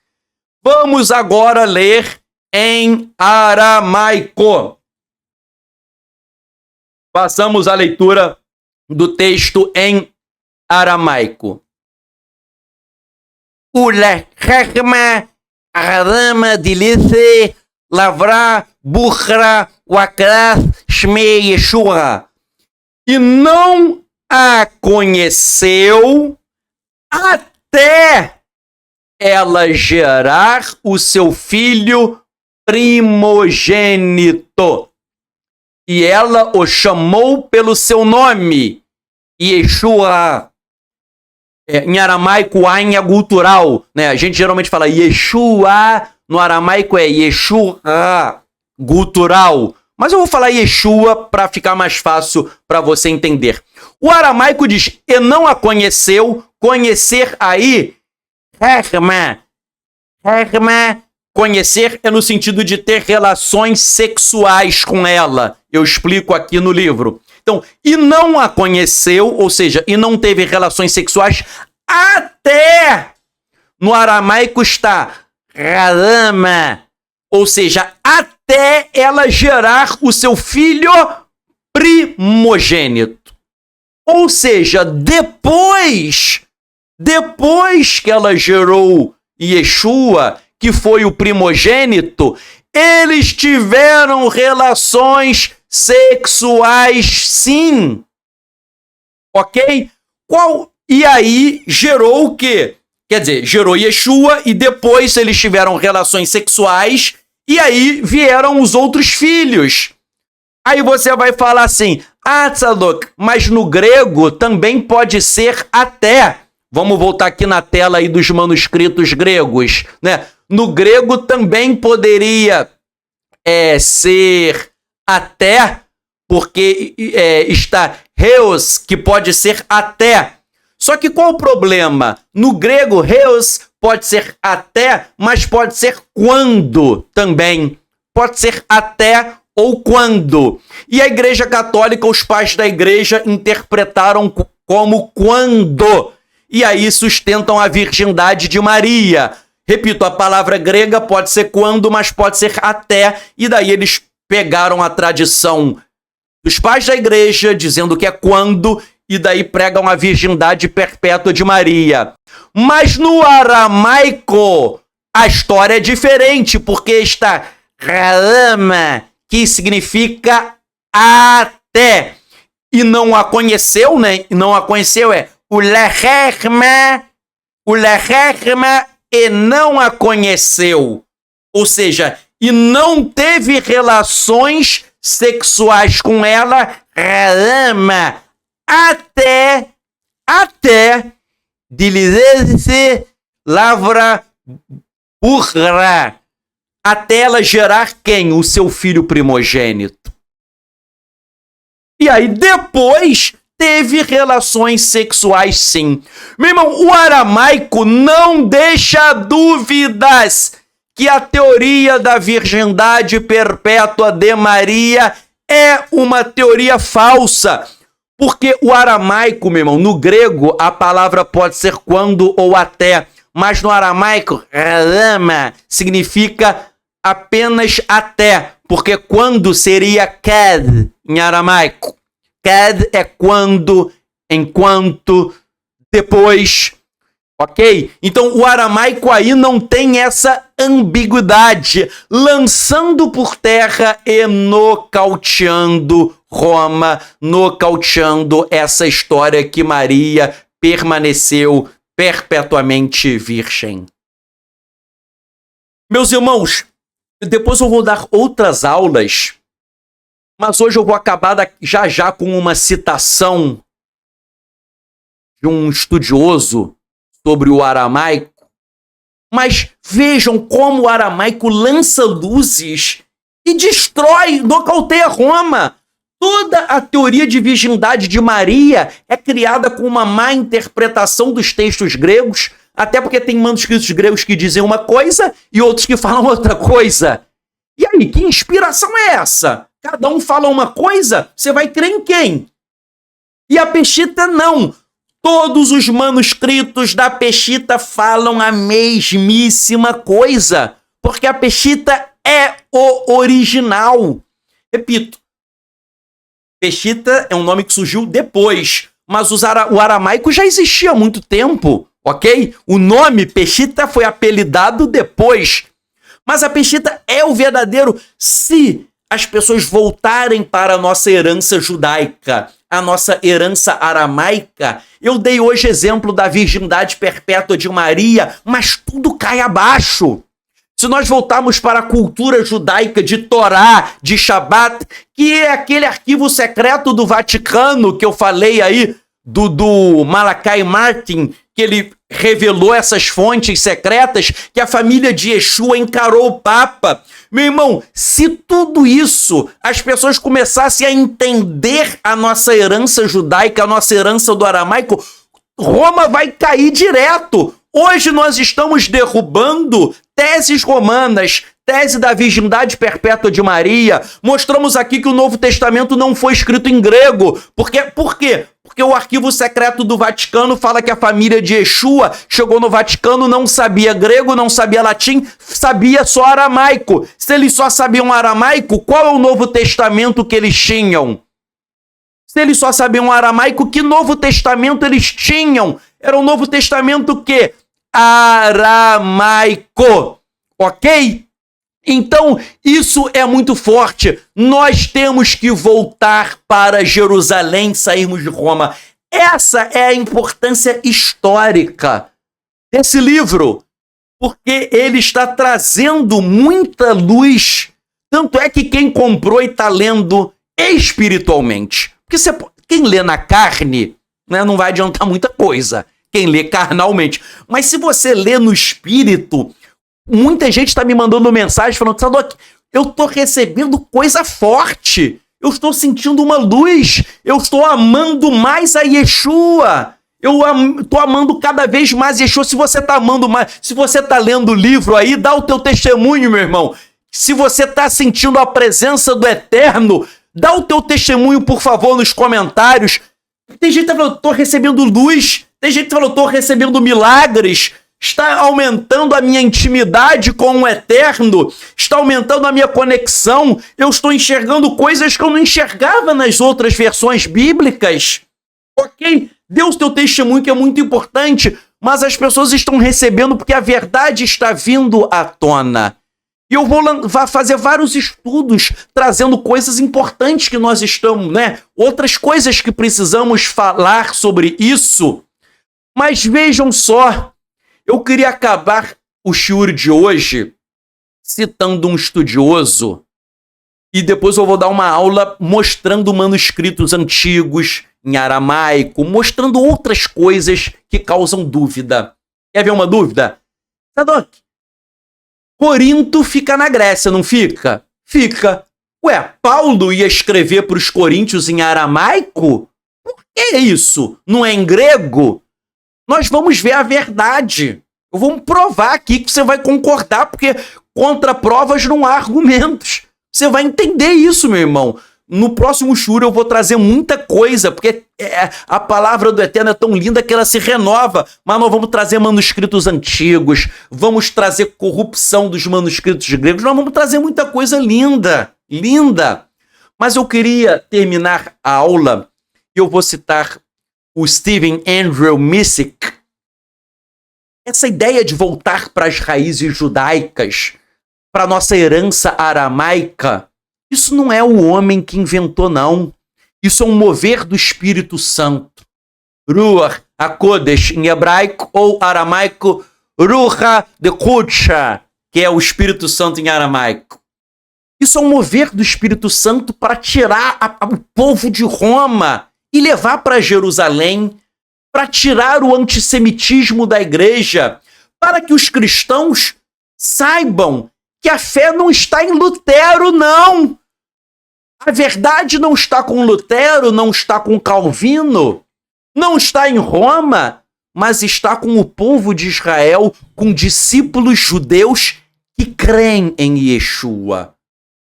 Vamos agora ler em aramaico. Passamos a leitura do texto em aramaico. Ulechma arama dilice lavra bukhra wakras shme Yeshua. E não a conheceu até ela gerar o seu filho primogênito. E ela o chamou pelo seu nome, Yeshua. Em aramaico, Ain é gutural, né? A gente geralmente fala Yeshua, no aramaico é Yeshua, gutural. Mas eu vou falar Yeshua para ficar mais fácil para você entender. O aramaico diz, e não a conheceu, conhecer aí, Herma. Herma, conhecer é no sentido de ter relações sexuais com ela. Eu explico aqui no livro. Então, e não a conheceu, ou seja, e não teve relações sexuais até, no aramaico está Rama, ou seja, até ela gerar o seu filho primogênito. Ou seja, depois que ela gerou Yeshua, que foi o primogênito, eles tiveram relações sexuais, sim. Ok? E aí gerou o quê? Quer dizer, gerou Yeshua e depois eles tiveram relações sexuais e aí vieram os outros filhos. Aí você vai falar assim, Tzadok, mas no grego também pode ser até. Vamos voltar aqui na tela aí dos manuscritos gregos, né? No grego também poderia ser até, porque está reos, que pode ser até. Só que qual o problema? No grego, reos pode ser até, mas pode ser quando também. Pode ser até ou quando. E a Igreja Católica, os pais da Igreja interpretaram como quando. E aí sustentam a virgindade de Maria. Repito, a palavra grega pode ser quando, mas pode ser até. E daí eles pegaram a tradição dos pais da Igreja, dizendo que é quando, e daí pregam a virgindade perpétua de Maria. Mas no aramaico, a história é diferente, porque está Rama, que significa até. E não a conheceu, né? Não a conheceu o Leherma, e não a conheceu. Ou seja, e não teve relações sexuais com ela, Rama, até dizer-se lavra burra, até ela gerar quem? O seu filho primogênito. E aí depois teve relações sexuais, sim. Meu irmão, o aramaico não deixa dúvidas que a teoria da virgindade perpétua de Maria é uma teoria falsa. Porque o aramaico, meu irmão, no grego, a palavra pode ser quando ou até. Mas no aramaico, rama, significa apenas até. Porque quando seria kad em aramaico. Kad é quando, enquanto, depois. Ok? Então o aramaico aí não tem essa ambiguidade, lançando por terra e nocauteando Roma, nocauteando essa história que Maria permaneceu perpetuamente virgem. Meus irmãos, depois eu vou dar outras aulas, mas hoje eu vou acabar já com uma citação de um estudioso sobre o aramaico, mas vejam como o aramaico lança luzes e destrói, nocauteia Roma. Toda a teoria de virgindade de Maria é criada com uma má interpretação dos textos gregos, até porque tem manuscritos gregos que dizem uma coisa e outros que falam outra coisa. E aí, que inspiração é essa? Cada um fala uma coisa, você vai crer em quem? E a Peshitta não. Todos os manuscritos da Peshitta falam a mesmíssima coisa, porque a Peshitta é o original. Repito, Peshitta é um nome que surgiu depois, mas o aramaico já existia há muito tempo, ok? O nome Peshitta foi apelidado depois, mas a Peshitta é o verdadeiro se as pessoas voltarem para a nossa herança judaica, a nossa herança aramaica. Eu dei hoje exemplo da virgindade perpétua de Maria, mas tudo cai abaixo. Se nós voltarmos para a cultura judaica de Torá, de Shabat, que é aquele arquivo secreto do Vaticano que eu falei aí, do Malachi Martin, que ele revelou essas fontes secretas, que a família de Yeshua encarou o Papa. Meu irmão, se tudo isso, as pessoas começassem a entender a nossa herança judaica, a nossa herança do aramaico, Roma vai cair direto, Hoje nós estamos derrubando teses romanas, tese da virgindade perpétua de Maria. Mostramos aqui que o Novo Testamento não foi escrito em grego. Por quê? Porque o arquivo secreto do Vaticano fala que a família de Yeshua chegou no Vaticano, não sabia grego, não sabia latim, sabia só aramaico. Se eles só sabiam aramaico, qual é o Novo Testamento que eles tinham? Se eles só sabiam aramaico, que Novo Testamento eles tinham? Era o Novo Testamento que? Aramaico. Ok? Então, isso é muito forte. Nós temos que voltar para Jerusalém, sairmos de Roma. Essa é a importância histórica desse livro, porque ele está trazendo muita luz. Tanto é que quem comprou e está lendo espiritualmente. Porque quem lê na carne, né, não vai adiantar muita coisa. Quem lê carnalmente. Mas se você lê no espírito, muita gente está me mandando mensagem falando, Sadoc, eu estou recebendo coisa forte. Eu estou sentindo uma luz. Eu estou amando mais a Yeshua. Eu estou amando cada vez mais Yeshua. Se você está amando mais, se você está lendo o livro aí, dá o teu testemunho, meu irmão. Se você está sentindo a presença do Eterno, dá o teu testemunho, por favor, nos comentários. Tem gente que tá falando, estou recebendo luz. Tem gente que falou, estou recebendo milagres. Está aumentando a minha intimidade com o Eterno. Está aumentando a minha conexão. Eu estou enxergando coisas que eu não enxergava nas outras versões bíblicas. Ok? Dê o teu testemunho, que é muito importante. Mas as pessoas estão recebendo porque a verdade está vindo à tona. E eu vou fazer vários estudos trazendo coisas importantes que nós estamos, né? Outras coisas que precisamos falar sobre isso. Mas vejam só, eu queria acabar o shiur de hoje citando um estudioso e depois eu vou dar uma aula mostrando manuscritos antigos em aramaico, mostrando outras coisas que causam dúvida. Quer ver uma dúvida? Sadoc, Corinto fica na Grécia, não fica? Fica. Ué, Paulo ia escrever para os coríntios em aramaico? Por que isso? Não é em grego? Nós vamos ver a verdade. Eu vou provar aqui que você vai concordar, porque contra provas não há argumentos. Você vai entender isso, meu irmão. No próximo shiur eu vou trazer muita coisa, porque a palavra do Eterno é tão linda que ela se renova. Mas nós vamos trazer manuscritos antigos, vamos trazer corrupção dos manuscritos gregos, nós vamos trazer muita coisa linda, linda. Mas eu queria terminar a aula e eu vou citar o Stephen Andrew Missick. Essa ideia de voltar para as raízes judaicas, para a nossa herança aramaica, isso não é o homem que inventou, não. Isso é um mover do Espírito Santo. Ruach HaKodesh em hebraico ou aramaico, Ruach HaKodesh, que é o Espírito Santo em aramaico. Isso é um mover do Espírito Santo para tirar o povo de Roma e levar para Jerusalém, para tirar o antissemitismo da igreja, para que os cristãos saibam que a fé não está em Lutero, não. A verdade não está com Lutero, não está com Calvino, não está em Roma, mas está com o povo de Israel, com discípulos judeus que creem em Yeshua.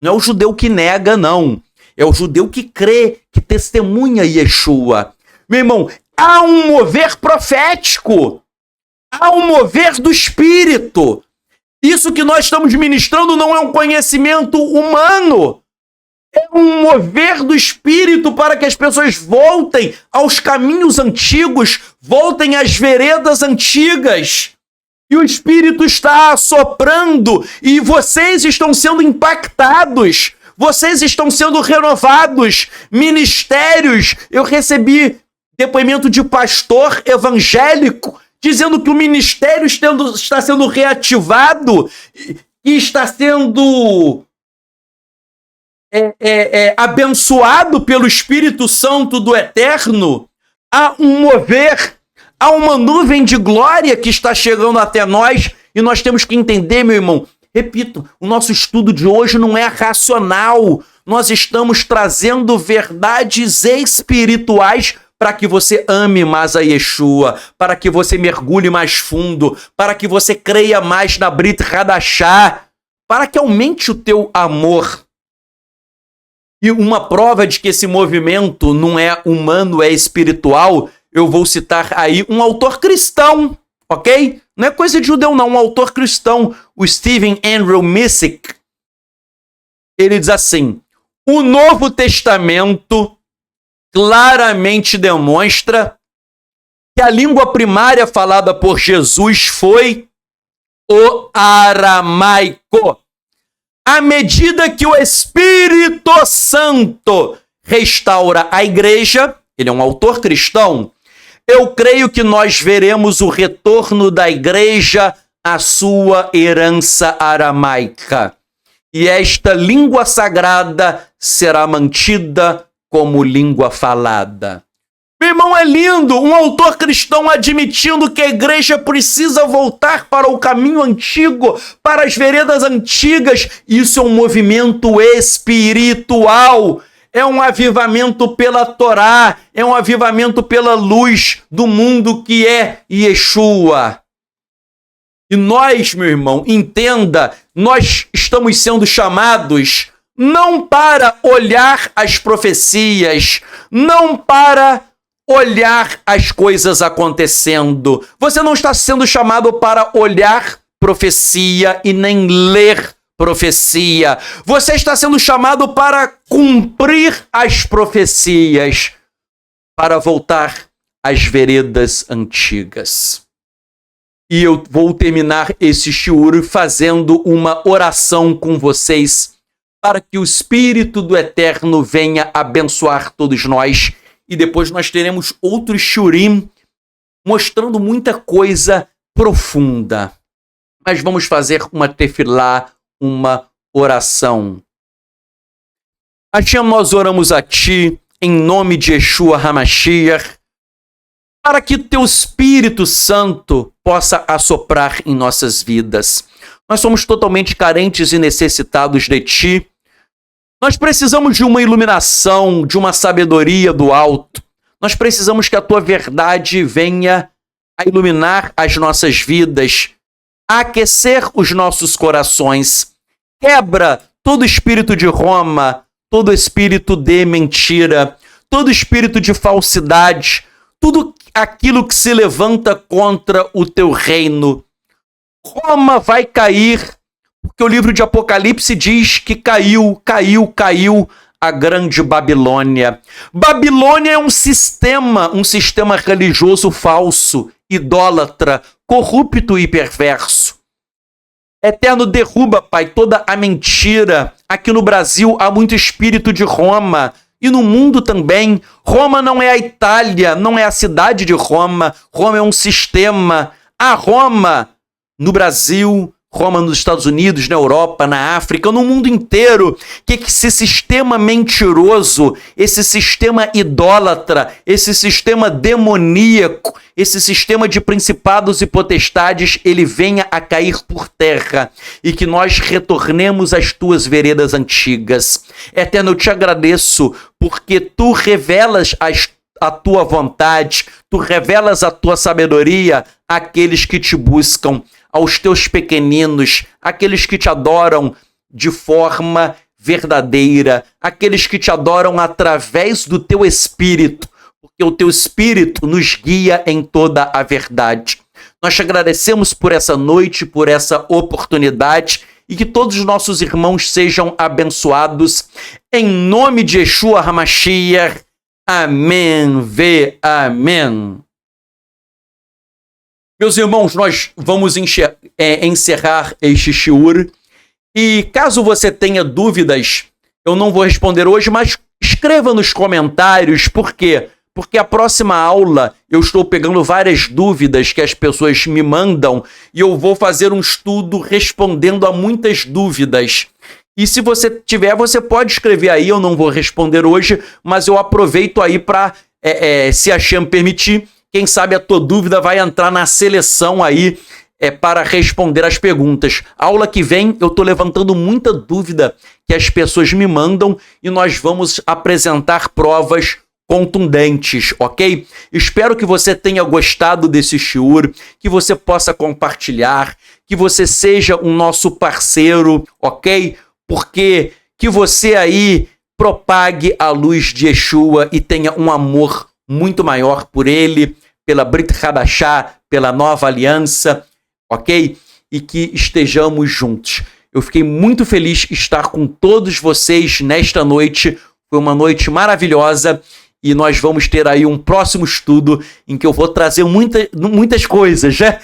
Não é o judeu que nega, não. É o judeu que crê, que testemunha Yeshua. Meu irmão, há um mover profético. Há um mover do Espírito. Isso que nós estamos ministrando não é um conhecimento humano. É um mover do Espírito para que as pessoas voltem aos caminhos antigos, voltem às veredas antigas. E o Espírito está assoprando e vocês estão sendo impactados. Vocês estão sendo renovados. Ministérios. Eu recebi depoimento de pastor evangélico dizendo que o ministério está sendo reativado e está sendo abençoado pelo Espírito Santo do Eterno. Há um mover, há uma nuvem de glória que está chegando até nós e nós temos que entender, meu irmão. Repito, o nosso estudo de hoje não é racional. Nós estamos trazendo verdades espirituais para que você ame mais a Yeshua, para que você mergulhe mais fundo, para que você creia mais na Brit Hadashah, para que aumente o teu amor. E uma prova de que esse movimento não é humano, é espiritual, eu vou citar aí um autor cristão, ok? Não é coisa de judeu não, um autor cristão, o Stephen Andrew Missick. Ele diz assim: o Novo Testamento claramente demonstra que a língua primária falada por Jesus foi o aramaico. À medida que o Espírito Santo restaura a igreja, ele é um autor cristão, eu creio que nós veremos o retorno da igreja à sua herança aramaica. E esta língua sagrada será mantida como língua falada. Meu irmão, é lindo, um autor cristão admitindo que a igreja precisa voltar para o caminho antigo, para as veredas antigas. Isso é um movimento espiritual, é um avivamento pela Torá, é um avivamento pela luz do mundo que é Yeshua. E nós, meu irmão, entenda, nós estamos sendo chamados não para olhar as profecias, não para olhar as coisas acontecendo. Você não está sendo chamado para olhar profecia e nem ler profecia. Você está sendo chamado para cumprir as profecias, para voltar às veredas antigas. E eu vou terminar esse shiur fazendo uma oração com vocês, para que o Espírito do Eterno venha abençoar todos nós. E depois nós teremos outros shurim mostrando muita coisa profunda. Mas vamos fazer uma tefilá, uma oração. Hashem, nós oramos a Ti, em nome de Yeshua HaMashiach, para que Teu Espírito Santo possa assoprar em nossas vidas. Nós somos totalmente carentes e necessitados de Ti. Nós precisamos de uma iluminação, de uma sabedoria do alto. Nós precisamos que a Tua verdade venha a iluminar as nossas vidas, a aquecer os nossos corações. Quebra todo espírito de Roma, todo espírito de mentira, todo espírito de falsidade, tudo aquilo que se levanta contra o Teu reino. Roma vai cair, porque o livro de Apocalipse diz que caiu a grande Babilônia. Babilônia é um sistema religioso falso, idólatra, corrupto e perverso. Eterno, derruba, Pai, toda a mentira. Aqui no Brasil há muito espírito de Roma. E no mundo também. Roma não é a Itália, não é a cidade de Roma. Roma é um sistema. Há Roma no Brasil, Roma nos Estados Unidos, na Europa, na África, no mundo inteiro, que esse sistema mentiroso, esse sistema idólatra, esse sistema demoníaco, esse sistema de principados e potestades, ele venha a cair por terra e que nós retornemos às Tuas veredas antigas. Eterno, eu Te agradeço porque Tu revelas a Tua vontade, Tu revelas a Tua sabedoria àqueles que Te buscam, aos Teus pequeninos, aqueles que Te adoram de forma verdadeira, aqueles que Te adoram através do Teu Espírito, porque o Teu Espírito nos guia em toda a verdade. Nós Te agradecemos por essa noite, por essa oportunidade, e que todos os nossos irmãos sejam abençoados, em nome de Yeshua HaMashiach. Amém, amém. Meus irmãos, nós vamos encerrar este shiur. E caso você tenha dúvidas, eu não vou responder hoje, mas escreva nos comentários. Por quê? Porque a próxima aula eu estou pegando várias dúvidas que as pessoas me mandam e eu vou fazer um estudo respondendo a muitas dúvidas. E se você tiver, você pode escrever aí, eu não vou responder hoje, mas eu aproveito aí para, se a Hashem permitir, quem sabe a tua dúvida vai entrar na seleção aí para responder as perguntas. A aula que vem eu estou levantando muita dúvida que as pessoas me mandam e nós vamos apresentar provas contundentes, ok? Espero que você tenha gostado desse shiur, que você possa compartilhar, que você seja um nosso parceiro, ok? Porque que você aí propague a luz de Yeshua e tenha um amor muito maior por ele, pela Brit Hadashah, pela nova aliança, ok? E que estejamos juntos. Eu fiquei muito feliz de estar com todos vocês nesta noite. Foi uma noite maravilhosa e nós vamos ter aí um próximo estudo em que eu vou trazer muitas coisas, né?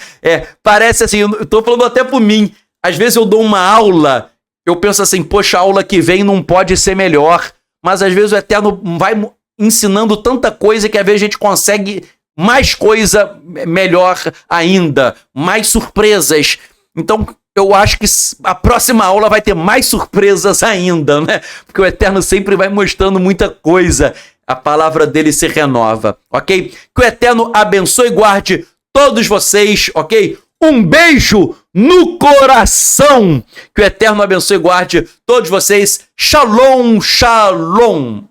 Parece assim, eu tô falando até por mim. Às vezes eu dou uma aula, eu penso assim, poxa, a aula que vem não pode ser melhor. Mas às vezes o Eterno vai ensinando tanta coisa que às vezes a gente consegue mais coisa melhor ainda, mais surpresas. Então, eu acho que a próxima aula vai ter mais surpresas ainda, né? Porque o Eterno sempre vai mostrando muita coisa. A palavra dele se renova, ok? Que o Eterno abençoe e guarde todos vocês, ok? Um beijo no coração. Que o Eterno abençoe e guarde todos vocês. Shalom, shalom.